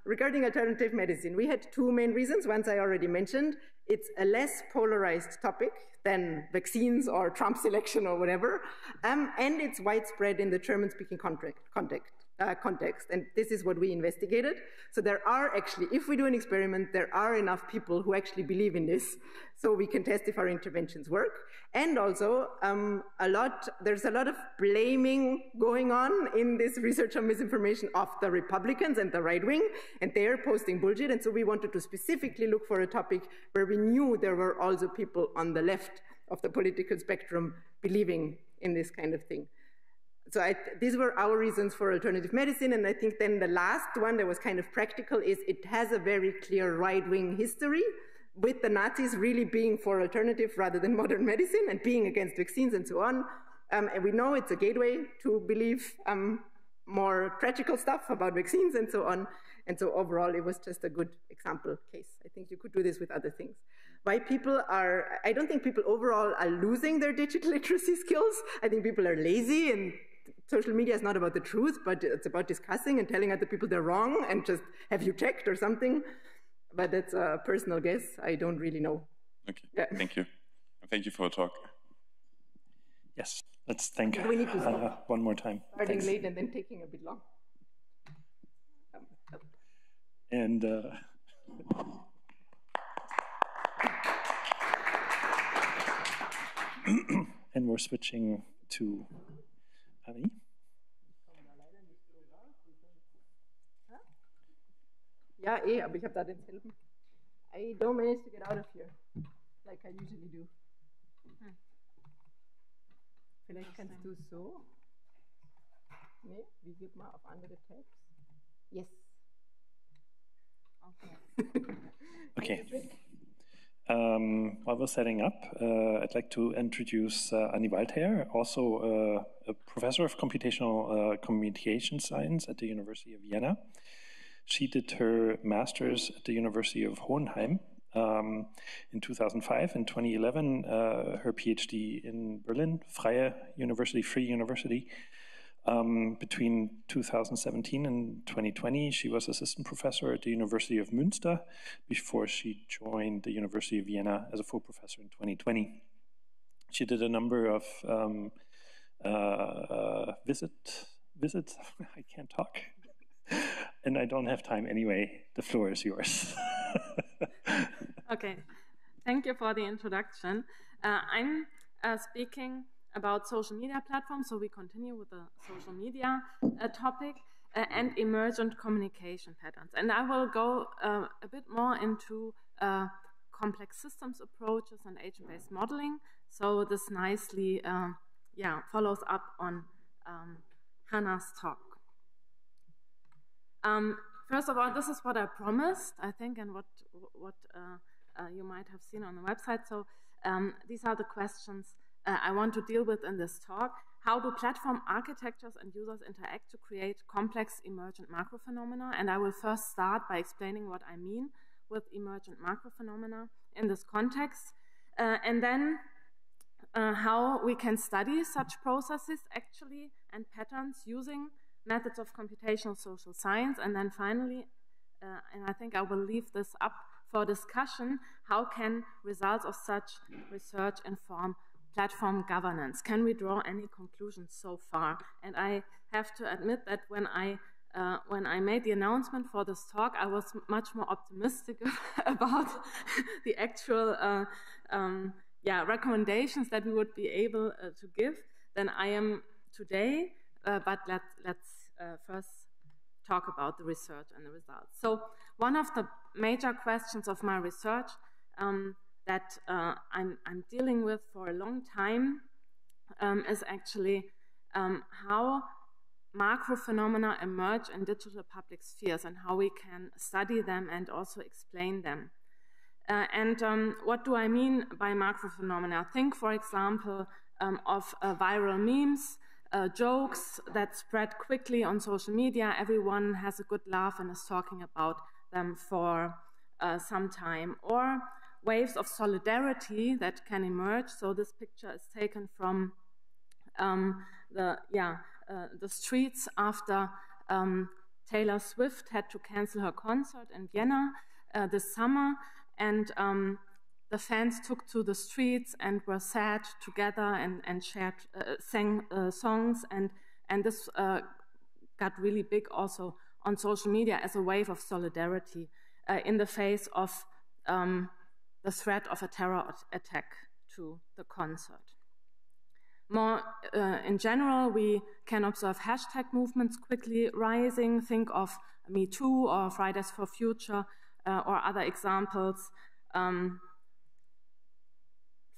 Regarding alternative medicine, we had two main reasons. One I already mentioned. It's a less polarized topic than vaccines or Trump's election or whatever, and it's widespread in the German-speaking context, and this is what we investigated. So there are actually, if we do an experiment, there are enough people who actually believe in this, so we can test if our interventions work. And also, there's a lot of blaming going on in this research on misinformation of the Republicans and the right wing, and they're posting bullshit, and so we wanted to specifically look for a topic where we knew there were also people on the left of the political spectrum believing in this kind of thing. So these were our reasons for alternative medicine, and I think then the last one that was kind of practical is it has a very clear right-wing history, with the Nazis really being for alternative rather than modern medicine and being against vaccines and so on. And we know it's a gateway to believe more tragical stuff about vaccines and so on. And so overall, it was just a good example case. I think you could do this with other things. Why people are, I don't think people overall are losing their digital literacy skills. I think people are lazy, and social media is not about the truth, but it's about discussing and telling other people they're wrong and just, have you checked or something? But that's a personal guess. I don't really know. Okay, yeah. Thank you. Thank you for the talk. Yes, let's thank we need to one more time. Starting Thanks. Late and then taking a bit long. And and we're switching to Annie. Ja, aber ich habe da den selben. I don't manage to get out of here, like I usually do. Vielleicht kannst du so. Nee, wie geht man auf andere Tabs? Yes. Okay. Okay. While we're setting up, I'd like to introduce Annie Walther, also a professor of computational communication science at the University of Vienna. She did her master's at the University of Hohenheim in 2005. In 2011, her PhD in Berlin, Freie University, Free University. Between 2017 and 2020, she was assistant professor at the University of Münster before she joined the University of Vienna as a full professor in 2020. She did a number of visits. I can't talk. And I don't have time anyway. The floor is yours. Okay. Thank you for the introduction. I'm speaking about social media platforms, so we continue with the social media topic and emergent communication patterns. And I will go a bit more into complex systems approaches and agent-based modeling. So this nicely follows up on Hannah's talk. first of all, this is what I promised, I think, and what you might have seen on the website. So these are the questions I want to deal with in this talk. How do platform architectures and users interact to create complex emergent macrophenomena? And I will first start by explaining what I mean with emergent macrophenomena in this context, and then how we can study such processes actually and patterns using methods of computational social science. And then finally, and I think I will leave this up for discussion, how can results of such research inform platform governance? Can we draw any conclusions so far? And I have to admit that when I made the announcement for this talk, I was much more optimistic about the actual recommendations that we would be able to give than I am today. But let's first talk about the research and the results. So one of the major questions of my research that I'm dealing with for a long time is actually how macrophenomena emerge in digital public spheres and how we can study them and also explain them. What do I mean by macrophenomena? Think, for example, of viral memes, jokes that spread quickly on social media. Everyone has a good laugh and is talking about them for some time. Or waves of solidarity that can emerge. So this picture is taken from the streets after Taylor Swift had to cancel her concert in Vienna this summer, and the fans took to the streets and were sad together and sang songs, and this got really big also on social media as a wave of solidarity in the face of the threat of a terror attack to the concert. More in general, we can observe hashtag movements quickly rising. Think of Me Too or Fridays for Future or other examples.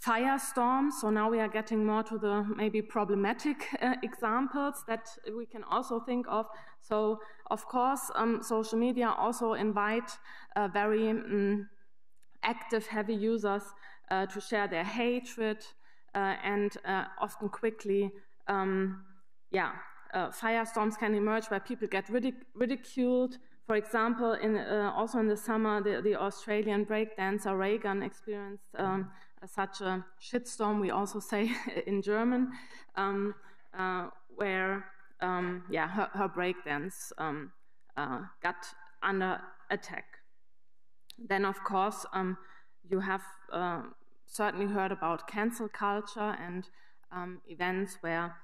Firestorms, so now we are getting more to the maybe problematic examples that we can also think of. So, of course, social media also invite very active, heavy users to share their hatred and often quickly, firestorms can emerge where people get ridiculed. For example, also in the summer, the Australian breakdancer Reagan experienced such a shitstorm, we also say in German, where her breakdance got under attack. Then, of course, you have certainly heard about cancel culture and events where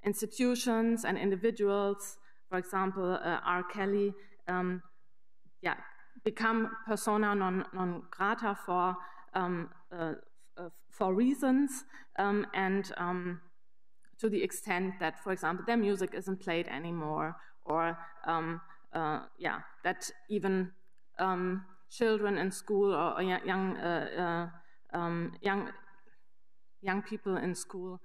institutions and individuals, for example, R. Kelly, become persona non grata for reasons, and to the extent that, for example, their music isn't played anymore, or that even children in school or young people in school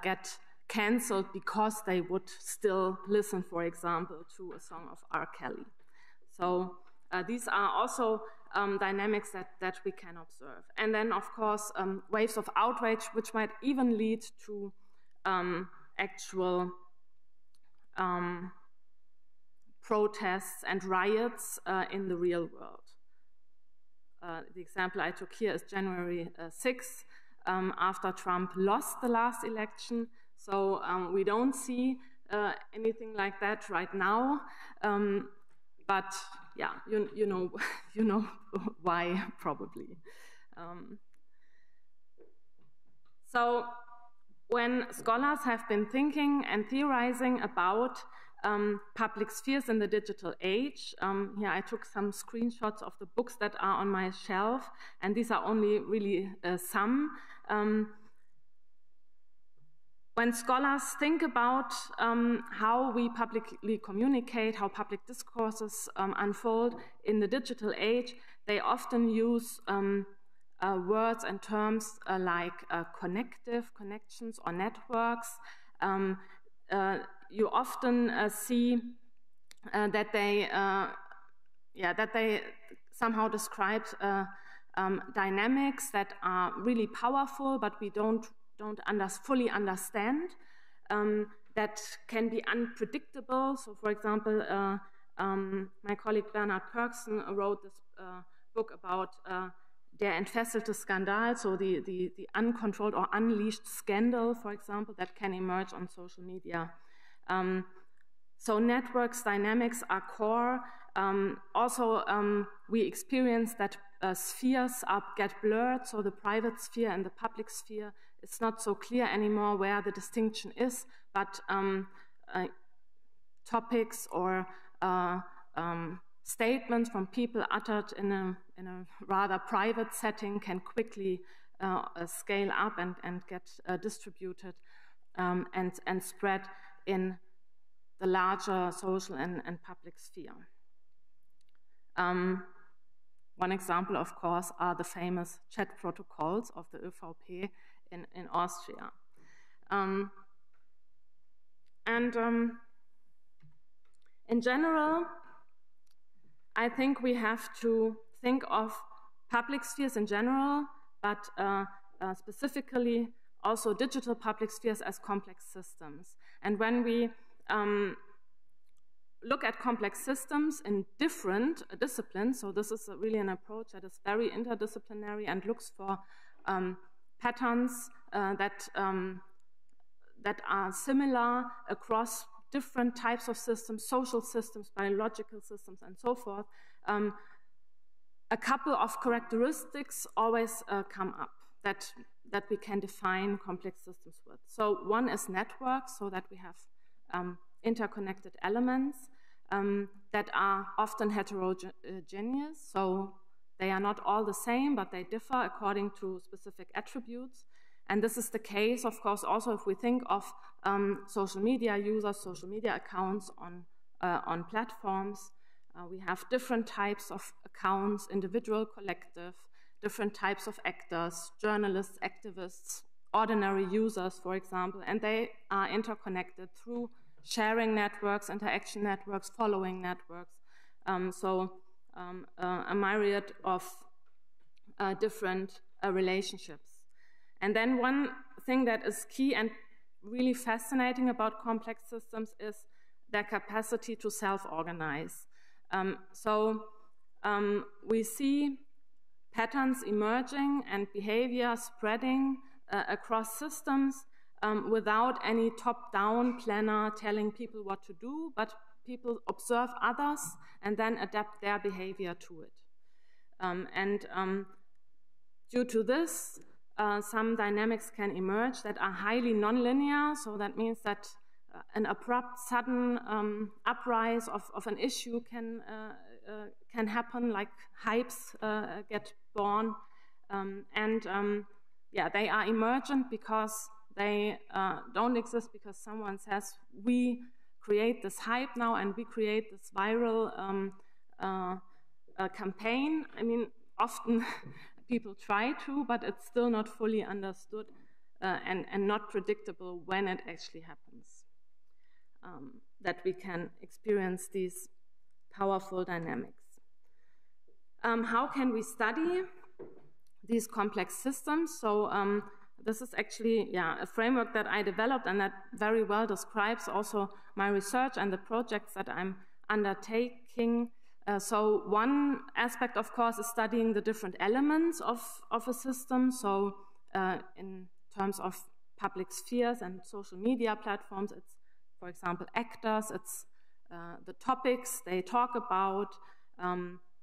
get cancelled because they would still listen, for example, to a song of R. Kelly. So these are also dynamics that we can observe. And then, of course, waves of outrage, which might even lead to actual protests and riots in the real world. The example I took here is January 6th, after Trump lost the last election. So we don't see anything like that right now, but yeah, you know why probably. So when scholars have been thinking and theorizing about public spheres in the digital age, here I took some screenshots of the books that are on my shelf, and these are only really some. When scholars think about how we publicly communicate, how public discourses unfold in the digital age, they often use words and terms like connections or networks. You often see that they somehow describe dynamics that are really powerful, but we don't fully understand, that can be unpredictable. So, for example, my colleague Bernhard Pörksen wrote this book about Der entfesselte Skandal, so the uncontrolled or unleashed scandal, for example, that can emerge on social media. So networks dynamics are core. Also, we experience that spheres get blurred, so the private sphere and the public sphere, it's not so clear anymore where the distinction is, but topics or statements from people uttered in a rather private setting can quickly scale up and get distributed and spread in the larger social and public sphere. One example, of course, are the famous chat protocols of the ÖVP in Austria. In general, I think we have to think of public spheres in general, but specifically also digital public spheres as complex systems. And when we look at complex systems in different disciplines, so this is really an approach that is very interdisciplinary and looks for patterns that are similar across different types of systems, social systems, biological systems, and so forth, a couple of characteristics always come up that we can define complex systems with. So one is networks, so that we have interconnected elements that are often heterogeneous, so they are not all the same, but they differ according to specific attributes. And this is the case, of course, also if we think of social media users, social media accounts on platforms. We have different types of accounts, individual, collective, different types of actors, journalists, activists, ordinary users, for example, and they are interconnected through sharing networks, interaction networks, following networks. A myriad of different relationships. And then one thing that is key and really fascinating about complex systems is their capacity to self-organize. We see patterns emerging and behavior spreading across systems without any top-down planner telling people what to do, but people observe others and then adapt their behavior to it. Due to this, some dynamics can emerge that are highly nonlinear, so that means that an abrupt, sudden uprise of an issue can happen, like hypes get born. They are emergent because they don't exist because someone says, we create this hype now and we create this viral campaign. I mean, often people try to, but it's still not fully understood and not predictable when it actually happens. That we can experience these powerful dynamics. How can we study these complex systems? So this is actually a framework that I developed and that very well describes also my research and the projects that I'm undertaking. So one aspect, of course, is studying the different elements of a system. So in terms of public spheres and social media platforms, it's, for example, actors, it's the topics they talk about.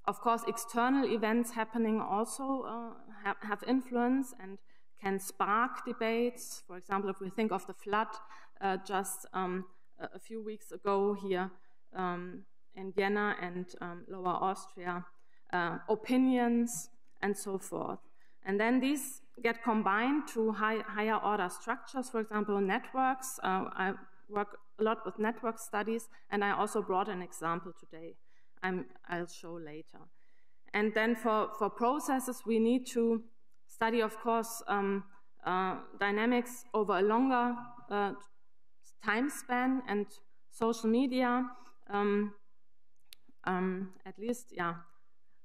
Of course, external events happening also have influence and can spark debates. For example, if we think of the flood just a few weeks ago here in Vienna and Lower Austria, opinions and so forth. And then these get combined to higher order structures, for example, networks. I work a lot with network studies, and I also brought an example today I'll show later. And then for processes, we need to study, of course, dynamics over a longer time span, and social media at least, yeah,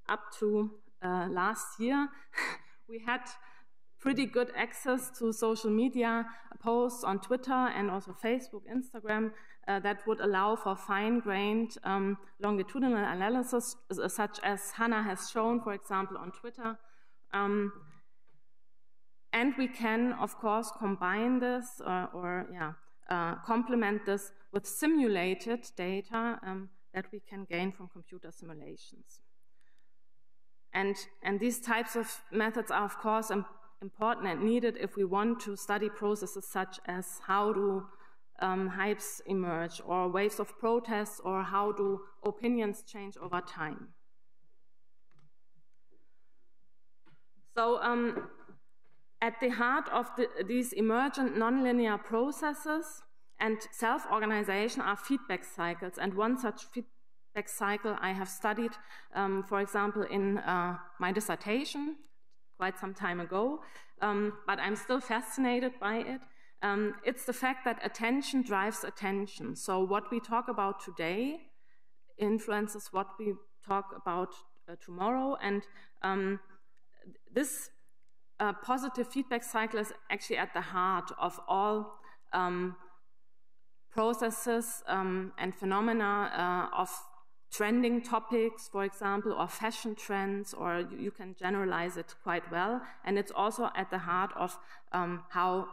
up to last year, we had pretty good access to social media posts on Twitter and also Facebook, Instagram, that would allow for fine-grained longitudinal analysis, such as Hannah has shown, for example, on Twitter. And we can, of course, combine this complement this with simulated data that we can gain from computer simulations. And these types of methods are, of course, important and needed if we want to study processes such as how do hypes emerge, or waves of protests, or how do opinions change over time. So at the heart of these emergent nonlinear processes and self-organization are feedback cycles, and one such feedback cycle I have studied, for example, in my dissertation quite some time ago, but I'm still fascinated by it. It's the fact that attention drives attention. So what we talk about today influences what we talk about tomorrow, and this positive feedback cycle is actually at the heart of all processes and phenomena of trending topics, for example, or fashion trends, or you can generalize it quite well. And it's also at the heart of how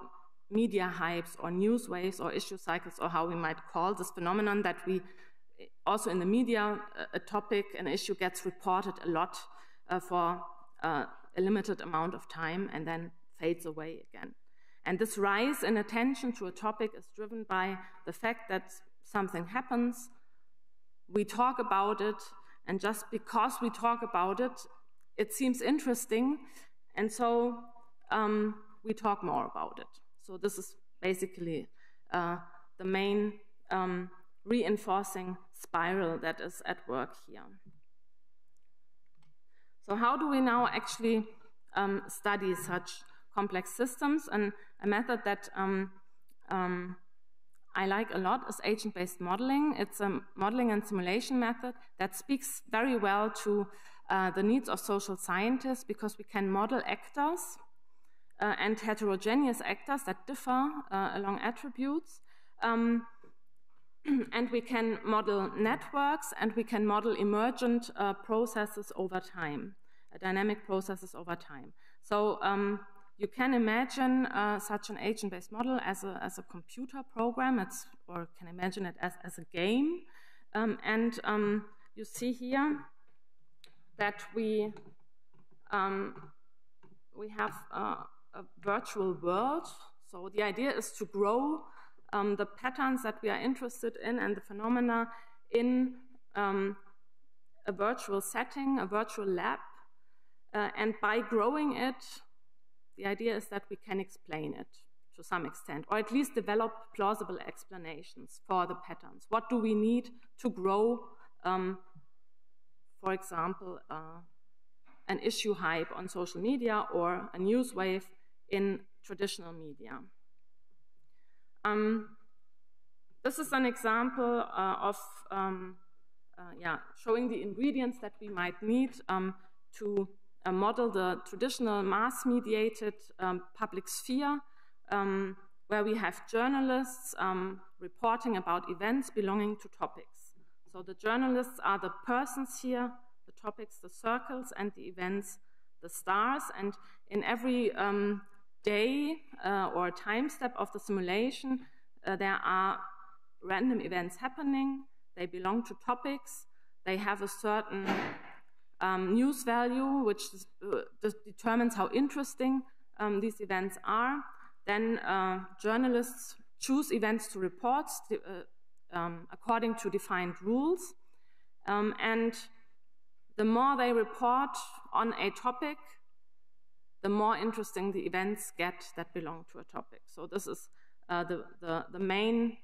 media hypes or news waves or issue cycles, or how we might call this phenomenon, that we also in the media, a topic, an issue gets reported a lot for a limited amount of time and then fades away again. And this rise in attention to a topic is driven by the fact that something happens, we talk about it, and just because we talk about it, it seems interesting, and so we talk more about it. So this is basically the main reinforcing spiral that is at work here. So how do we now actually study such complex systems? And a method that I like a lot is agent-based modeling. It's a modeling and simulation method that speaks very well to the needs of social scientists, because we can model actors and heterogeneous actors that differ along attributes. And we can model networks, and we can model emergent processes over time, dynamic processes over time. So you can imagine such an agent-based model as a computer program, or can imagine it as a game. And you see here that we have a virtual world. So the idea is to grow the patterns that we are interested in and the phenomena in a virtual setting, a virtual lab. And by growing it, the idea is that we can explain it to some extent, or at least develop plausible explanations for the patterns. What do we need to grow, for example, an issue hype on social media or a news wave in traditional media? This is an example of showing the ingredients that we might need to model the traditional mass-mediated public sphere, where we have journalists reporting about events belonging to topics. So the journalists are the persons here, the topics, the circles, and the events, the stars. And in every day or time step of the simulation, there are random events happening. They belong to topics. They have a certain news value, which determines how interesting these events are. Then journalists choose events to report according to defined rules. And the more they report on a topic, the more interesting the events get that belong to a topic. So this is the main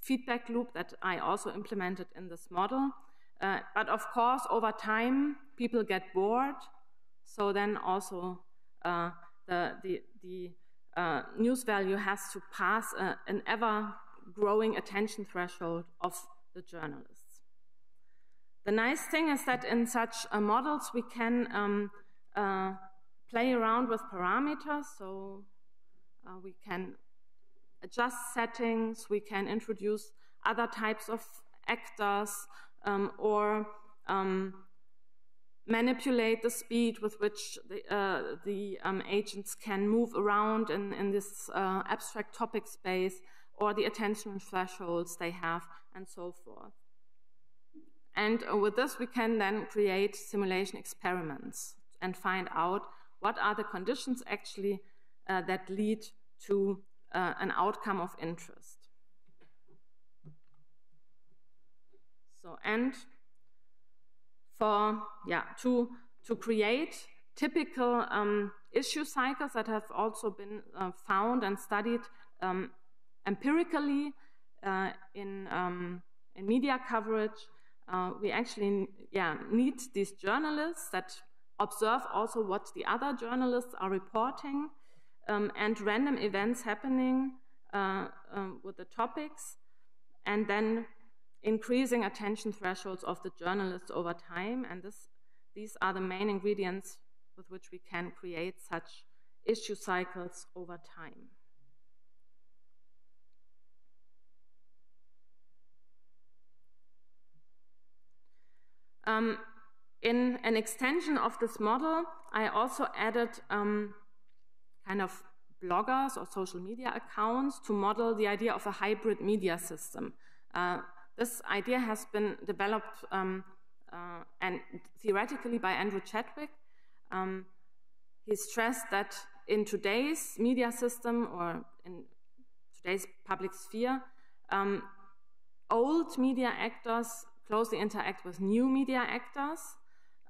feedback loop that I also implemented in this model. But of course, over time, people get bored. So then also the news value has to pass an ever-growing attention threshold of the journalists. The nice thing is that in such models we can play around with parameters, so we can adjust settings, we can introduce other types of actors, or manipulate the speed with which the agents can move around in this abstract topic space, or the attention thresholds they have, and so forth. And with this, we can then create simulation experiments and find out what are the conditions actually that lead to an outcome of interest. So, and for, to create typical issue cycles that have also been found and studied empirically in media coverage, we actually need these journalists that observe also what the other journalists are reporting, and random events happening with the topics, and then increasing attention thresholds of the journalists over time. And these are the main ingredients with which we can create such issue cycles over time. In an extension of this model, I also added kind of bloggers or social media accounts to model the idea of a hybrid media system. This idea has been developed and theoretically by Andrew Chadwick. He stressed that in today's media system, or in today's public sphere, old media actors closely interact with new media actors.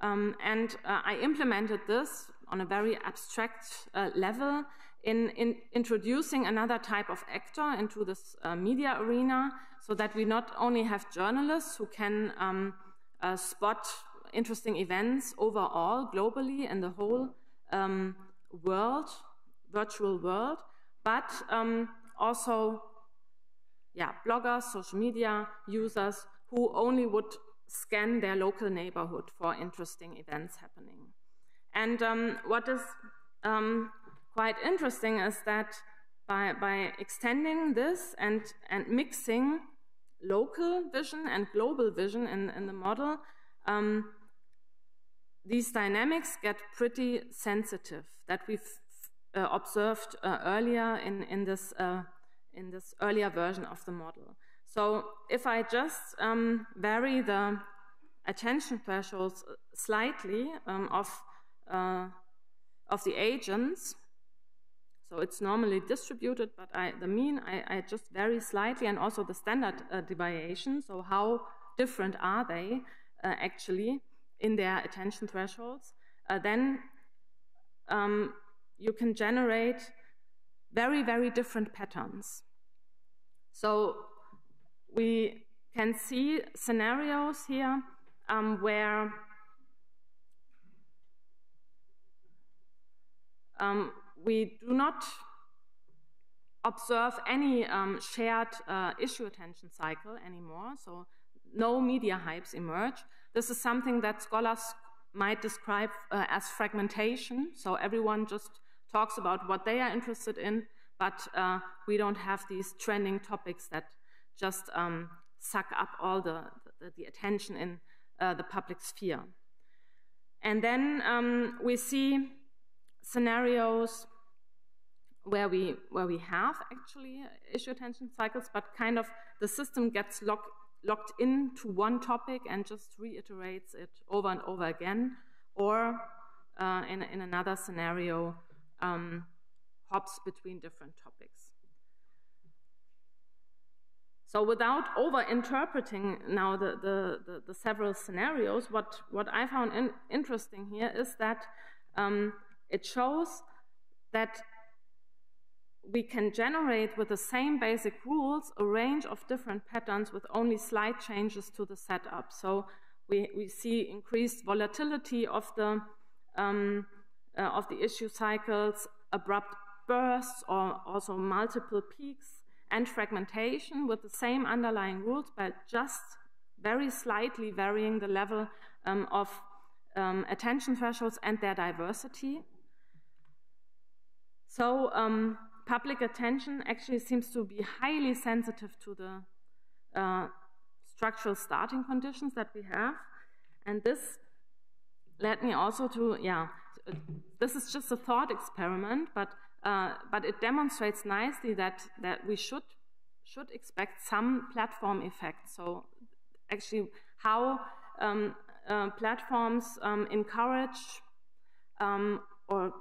And I implemented this on a very abstract level in introducing another type of actor into this media arena, so that we not only have journalists who can spot interesting events overall, globally, in the whole world, virtual world, but also bloggers, social media users who only would scan their local neighborhood for interesting events happening. And what is quite interesting is that by extending this and mixing local vision and global vision in the model, these dynamics get pretty sensitive that we've observed earlier in this earlier version of the model. So if I just vary the attention thresholds slightly of the agents, so it's normally distributed, but the mean I just vary slightly, and also the standard deviation, so how different are they actually in their attention thresholds, then you can generate very, very different patterns. So we can see scenarios here where we do not observe any shared issue attention cycle anymore, so no media hypes emerge. This is something that scholars might describe as fragmentation, so everyone just talks about what they are interested in, but we don't have these trending topics that just suck up all the attention in the public sphere. And then we see scenarios where we have actually issue attention cycles, but kind of the system gets locked into one topic and just reiterates it over and over again, or in another scenario hops between different topics. So without over-interpreting now the several scenarios, what I found interesting here is that it shows that we can generate with the same basic rules a range of different patterns with only slight changes to the setup. So we see increased volatility of the issue cycles, abrupt bursts, or also multiple peaks, and fragmentation with the same underlying rules, but just very slightly varying the level of attention thresholds and their diversity. So public attention actually seems to be highly sensitive to the structural starting conditions that we have. And this led me also to, this is just a thought experiment, but it demonstrates nicely that we should expect some platform effect. So actually how platforms encourage or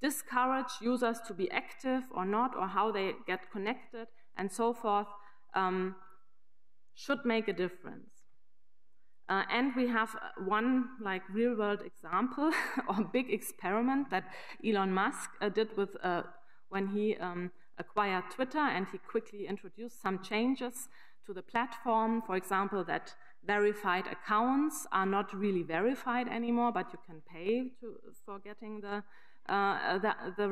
discourage users to be active or not, or how they get connected and so forth, should make a difference. And we have one like real-world example or big experiment that Elon Musk did with when he acquired Twitter, and he quickly introduced some changes to the platform. For example, that verified accounts are not really verified anymore, but you can pay for getting the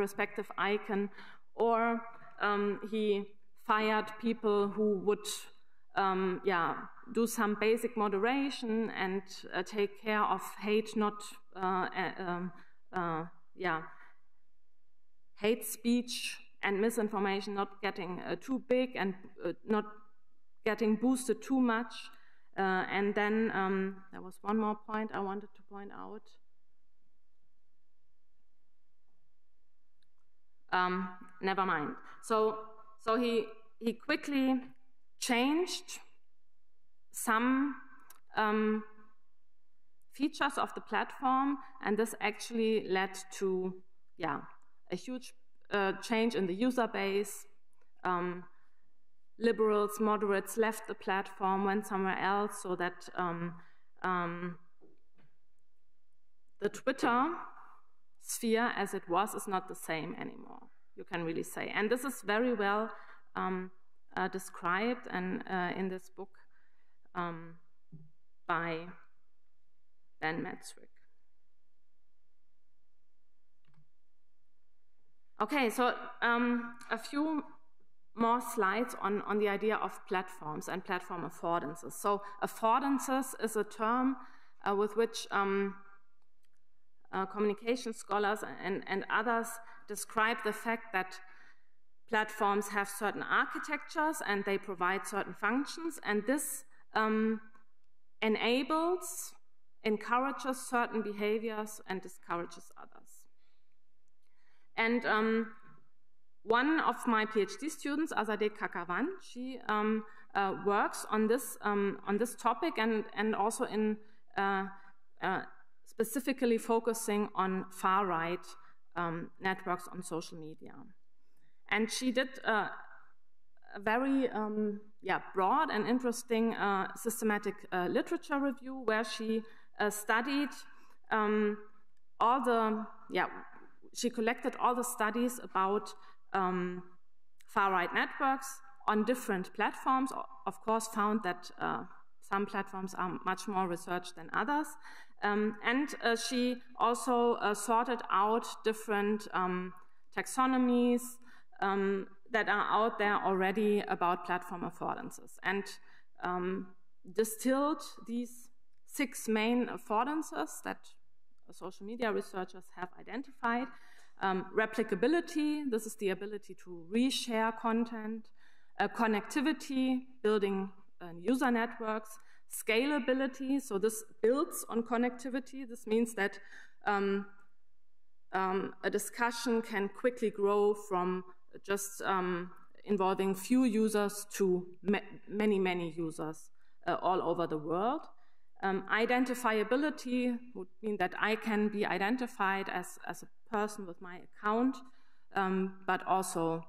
respective icon. Or he fired people who would do some basic moderation and take care of hate, hate speech and misinformation not getting too big and not getting boosted too much. And then there was one more point I wanted to point out. Never mind. So he quickly changed some features of the platform, and this actually led to a huge change in the user base. Liberals, moderates left the platform, went somewhere else, so that the Twitter sphere as it was is not the same anymore, you can really say. And this is very well described and in this book by Ben Metzrick. Okay, so a few more slides on the idea of platforms and platform affordances. So affordances is a term with which communication scholars and others describe the fact that platforms have certain architectures and they provide certain functions, and this encourages certain behaviors and discourages others. And one of my PhD students, Azadeh Kakavan, she works on this topic and also in specifically focusing on far-right networks on social media. And she did a very broad and interesting systematic literature review where she studied she collected all the studies about far-right networks on different platforms. Of course, found that some platforms are much more researched than others. And she also sorted out different taxonomies that are out there already about platform affordances, and distilled these 6 main affordances that social media researchers have identified. Replicability, this is the ability to reshare content. Connectivity, building user networks. Scalability, so this builds on connectivity. This means that a discussion can quickly grow from just involving few users to many users all over the world. Identifiability would mean that I can be identified as a person with my account, but also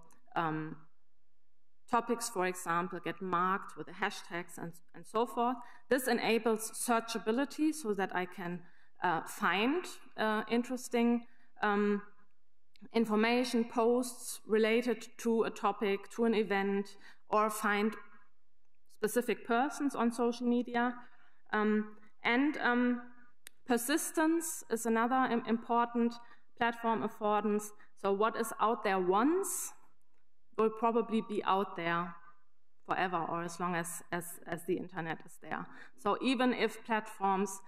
topics, for example, get marked with the hashtags and so forth. This enables searchability so that I can find interesting information, posts related to a topic, to an event, or find specific persons on social media. Persistence is another important platform affordance. So what is out there once will probably be out there forever, or as long as the internet is there. So even if platforms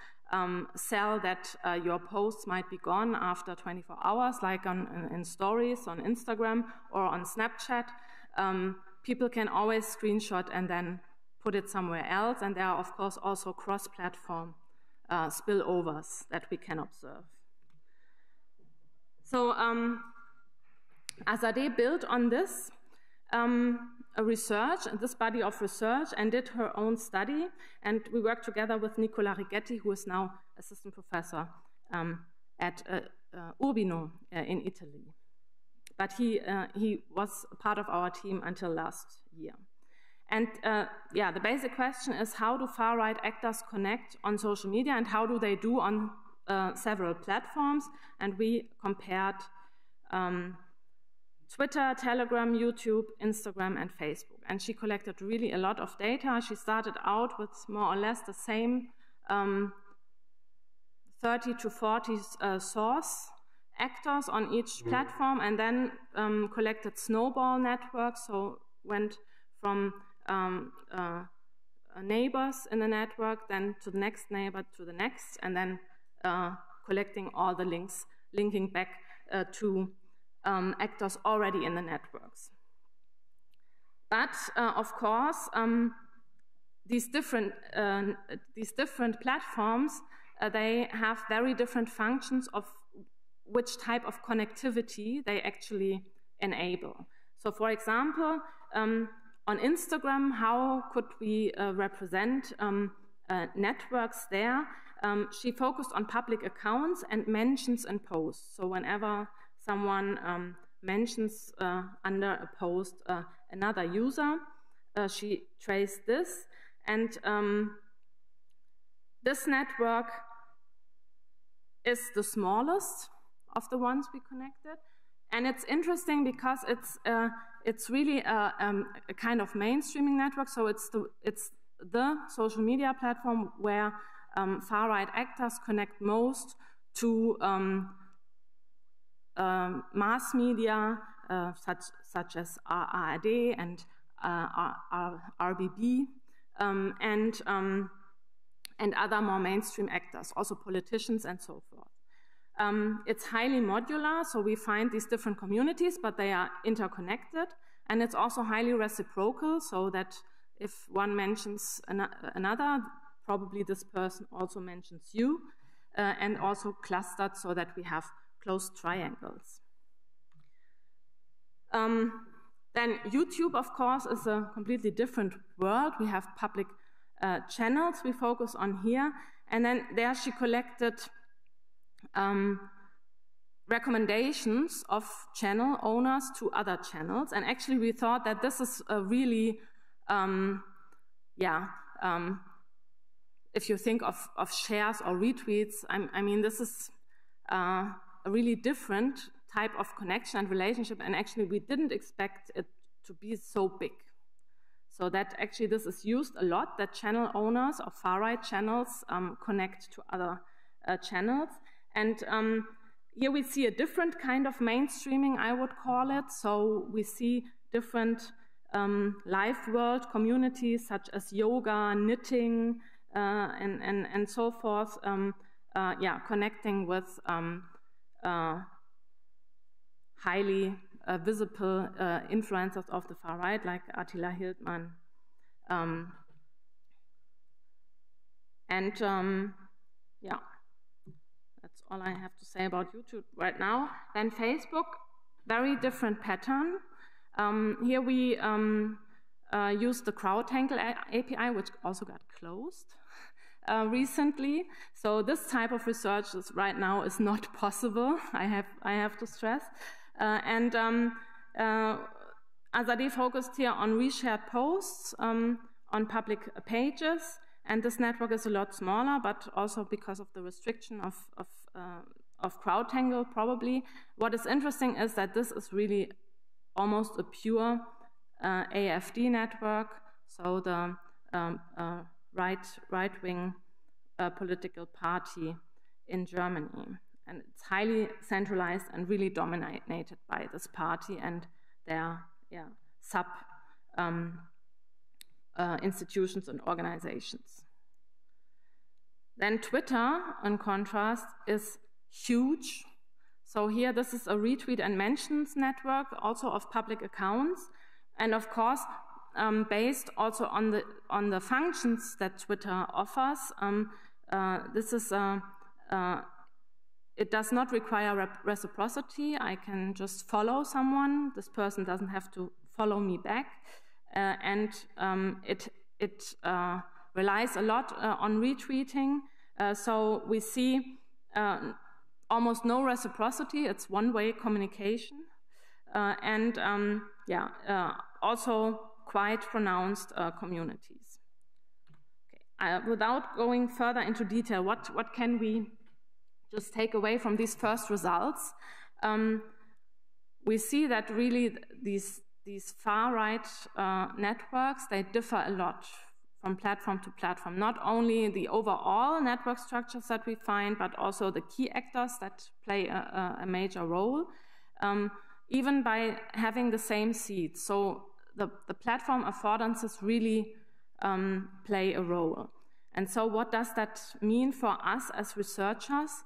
sell that your posts might be gone after 24 hours, like in stories on Instagram or on Snapchat, people can always screenshot and then put it somewhere else. And there are, of course, also cross-platform spillovers that we can observe. So Azadeh built on this this body of research, and did her own study. And we worked together with Nicola Righetti, who is now assistant professor at Urbino in Italy. But he was part of our team until last year. And yeah, the basic question is, how do far-right actors connect on social media, and how do they do on several platforms? And we compared Twitter, Telegram, YouTube, Instagram, and Facebook. And she collected really a lot of data. She started out with more or less the same 30 to 40 source actors on each platform, and then collected snowball networks, so went from neighbors in the network, then to the next neighbor, to the next, and then collecting all the links, linking back to actors already in the networks. But of course, these different platforms, they have very different functions of which type of connectivity they actually enable. So for example, on Instagram, how could we represent networks there? She focused on public accounns and mentions and posts. So whenever someone mentions under a post another user, she traced this. And this network is the smallest of the ones we connected. And it's interesting because it's really a kind of mainstreaming network. So it's the social media platform where far-right actors connect most to mass media, such as ARD and RBB, and other more mainstream actors, also politicians and so forth. It's highly modular, so we find these different communities, but they are interconnected, and it's also highly reciprocal, so that if one mentions another, probably this person also mentions you, and also clustered so that we have closed triangles. Then YouTube, of course, is a completely different world. We have public channels we focus on here, and then there she collected recommendations of channel owners to other channels. And actually we thought that this is a really, if you think of shares or retweets, I mean, this is a really different type of connection and relationship, and actually we didn't expect it to be so big. So that actually this is used a lot, that channel owners of far-right channels connect to other channels. And here we see a different kind of mainstreaming, I would call it. So we see different life world communities such as yoga, knitting, and so forth, connecting with highly visible influencers of the far right, like Attila Hildmann. That's all I have to say about YouTube right now. Then Facebook, very different pattern. Here we use the CrowdTangle API, which also got closed recently. So this type of research right now is not possible, I have to stress. Azadeh focused here on reshared posts on public pages, and this network is a lot smaller, but also because of the restriction of CrowdTangle, probably. What is interesting is that this is really almost a pure AfD network, so the right-wing political party in Germany. And it's highly centralized and really dominated by this party and their institutions and organizations. Then Twitter, in contrast, is huge. So here, this is a retweet and mentions network, also of public accounts, and of course, based also on the functions that Twitter offers. It does not require reciprocity. I can just follow someone. This person doesn't have to follow me back, and it relies a lot on retweeting. So we see almost no reciprocity. It's one-way communication, and also quite pronounced communities. Okay. Without going further into detail, what can we just take away from these first results? We see that really these far-right networks, they differ a lot from platform to platform. Not only the overall network structures that we find, but also the key actors that play a major role, even by having the same seeds. So the platform affordances really play a role. And so what does that mean for us as researchers?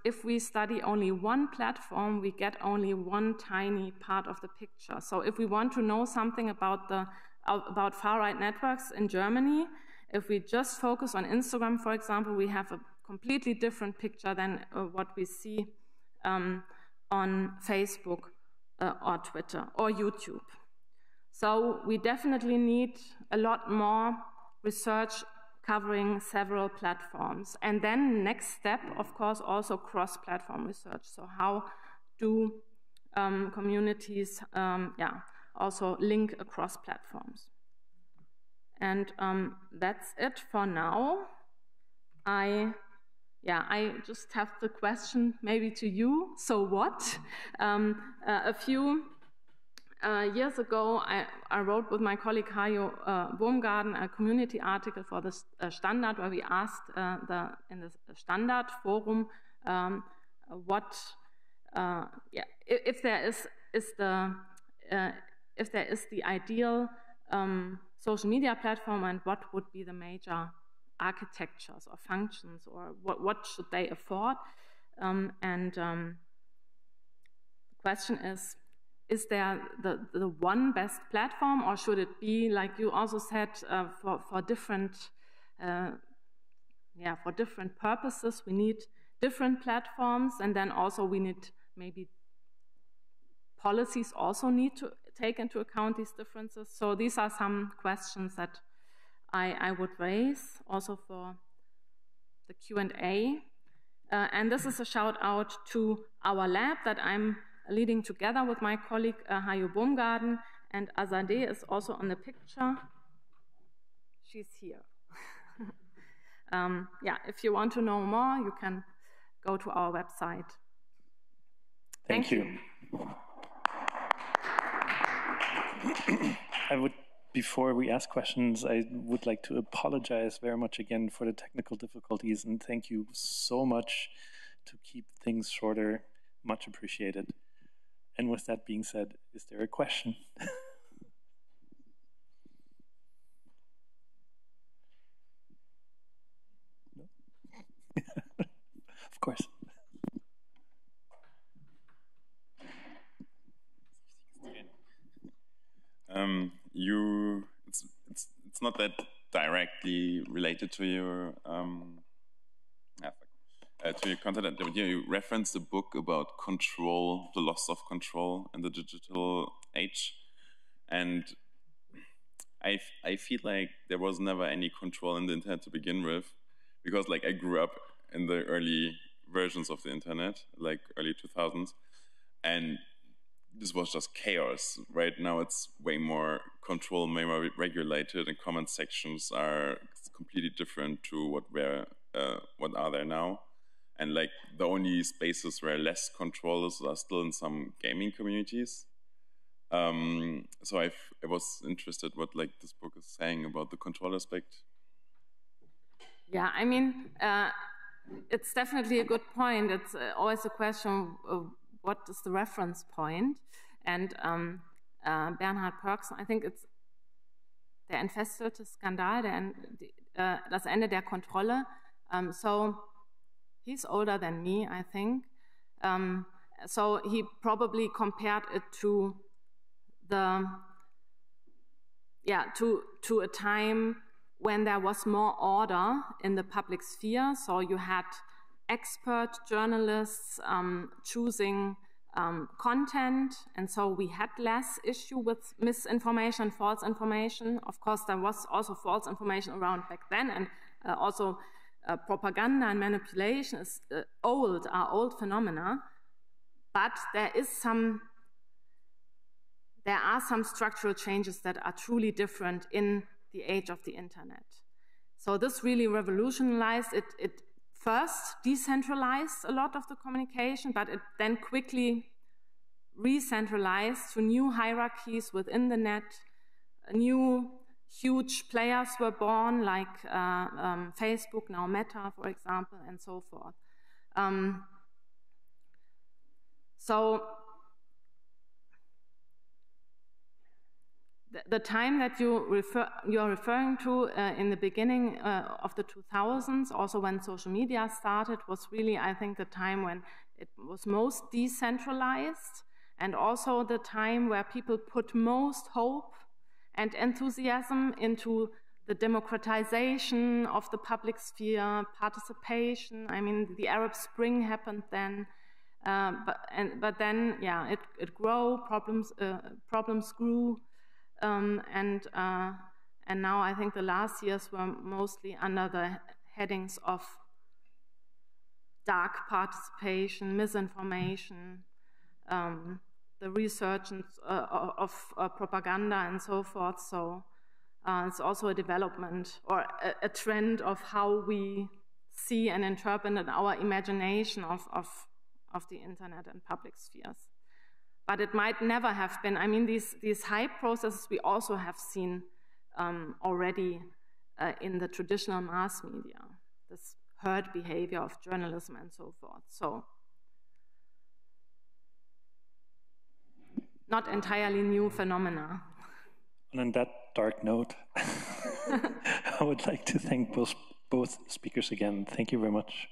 If we study only one platform, we get only one tiny part of the picture. So if we want to know something about far-right networks in Germany, if we just focus on Instagram, for example, we have a completely different picture than what we see on Facebook or Twitter or YouTube. So we definitely need a lot more research covering several platforms. And then next step, of course, also cross-platform research. So how do communities also link across platforms? And that's it for now. I just have the question maybe to you, so what? A few years ago, I wrote with my colleague Hajo Baumgarten a community article for the Standard, where we asked in the Standard forum if there is the ideal social media platform, and what would be the major architectures or functions, or what should they afford? The question is there the one best platform, or should it be, like you also said, for different purposes? We need different platforms, and then also we need maybe policies also need to take into account these differences. So these are some questions that I would raise also for the Q&A. And this is a shout out to our lab that I'm leading together with my colleague Hajo Baumgarten, and Azadeh is also on the picture. She's here. If you want to know more, you can go to our website. Thank you. Before we ask questions, I would like to apologize very much again for the technical difficulties, and thank you so much to keep things shorter. Much appreciated. And with that being said, is there a question? No? Of course. It's not that directly related to your content. You referenced a book about control, the loss of control in the digital age, and I feel like there was never any control in the internet to begin with, because like I grew up in the early versions of the internet, like early 2000s, and this was just chaos. Right now it's way more control, way more regulated, and comment sections are completely different to what are there now. And like the only spaces where less control is are still in some gaming communities. So I was interested what like this book is saying about the control aspect. Yeah, I mean, it's definitely a good point. It's always a question of what is the reference point? And Bernhard Perksen, I think der entfesselte Skandal, das Ende der Kontrolle. So he's older than me, I think. So he probably compared it to to a time when there was more order in the public sphere. So you had expert journalists choosing content, and so we had less issue with misinformation, false information. Of course, there was also false information around back then, and also propaganda and manipulation are old phenomena. But there are some structural changes that are truly different in the age of the internet. So this really revolutionized it. It first decentralized a lot of the communication, but it then quickly re-centralized to new hierarchies within the net. New huge players were born, like Facebook, now Meta, for example, and so forth. So the time that you're referring to in the beginning of the 2000s, also when social media started, was really, I think, the time when it was most decentralized, and also the time where people put most hope and enthusiasm into the democratization of the public sphere, participation. I mean, the Arab Spring happened then, but then, yeah, it grew. Problems grew. And now I think the last years were mostly under the headings of dark participation, misinformation, the resurgence of propaganda and so forth. So it's also a development or a trend of how we see and interpret our imagination of the internet and public spheres. But it might never have been. I mean, these hype processes we also have seen already in the traditional mass media, this herd behavior of journalism and so forth. So not entirely new phenomena. And on that dark note, I would like to thank both speakers again. Thank you very much.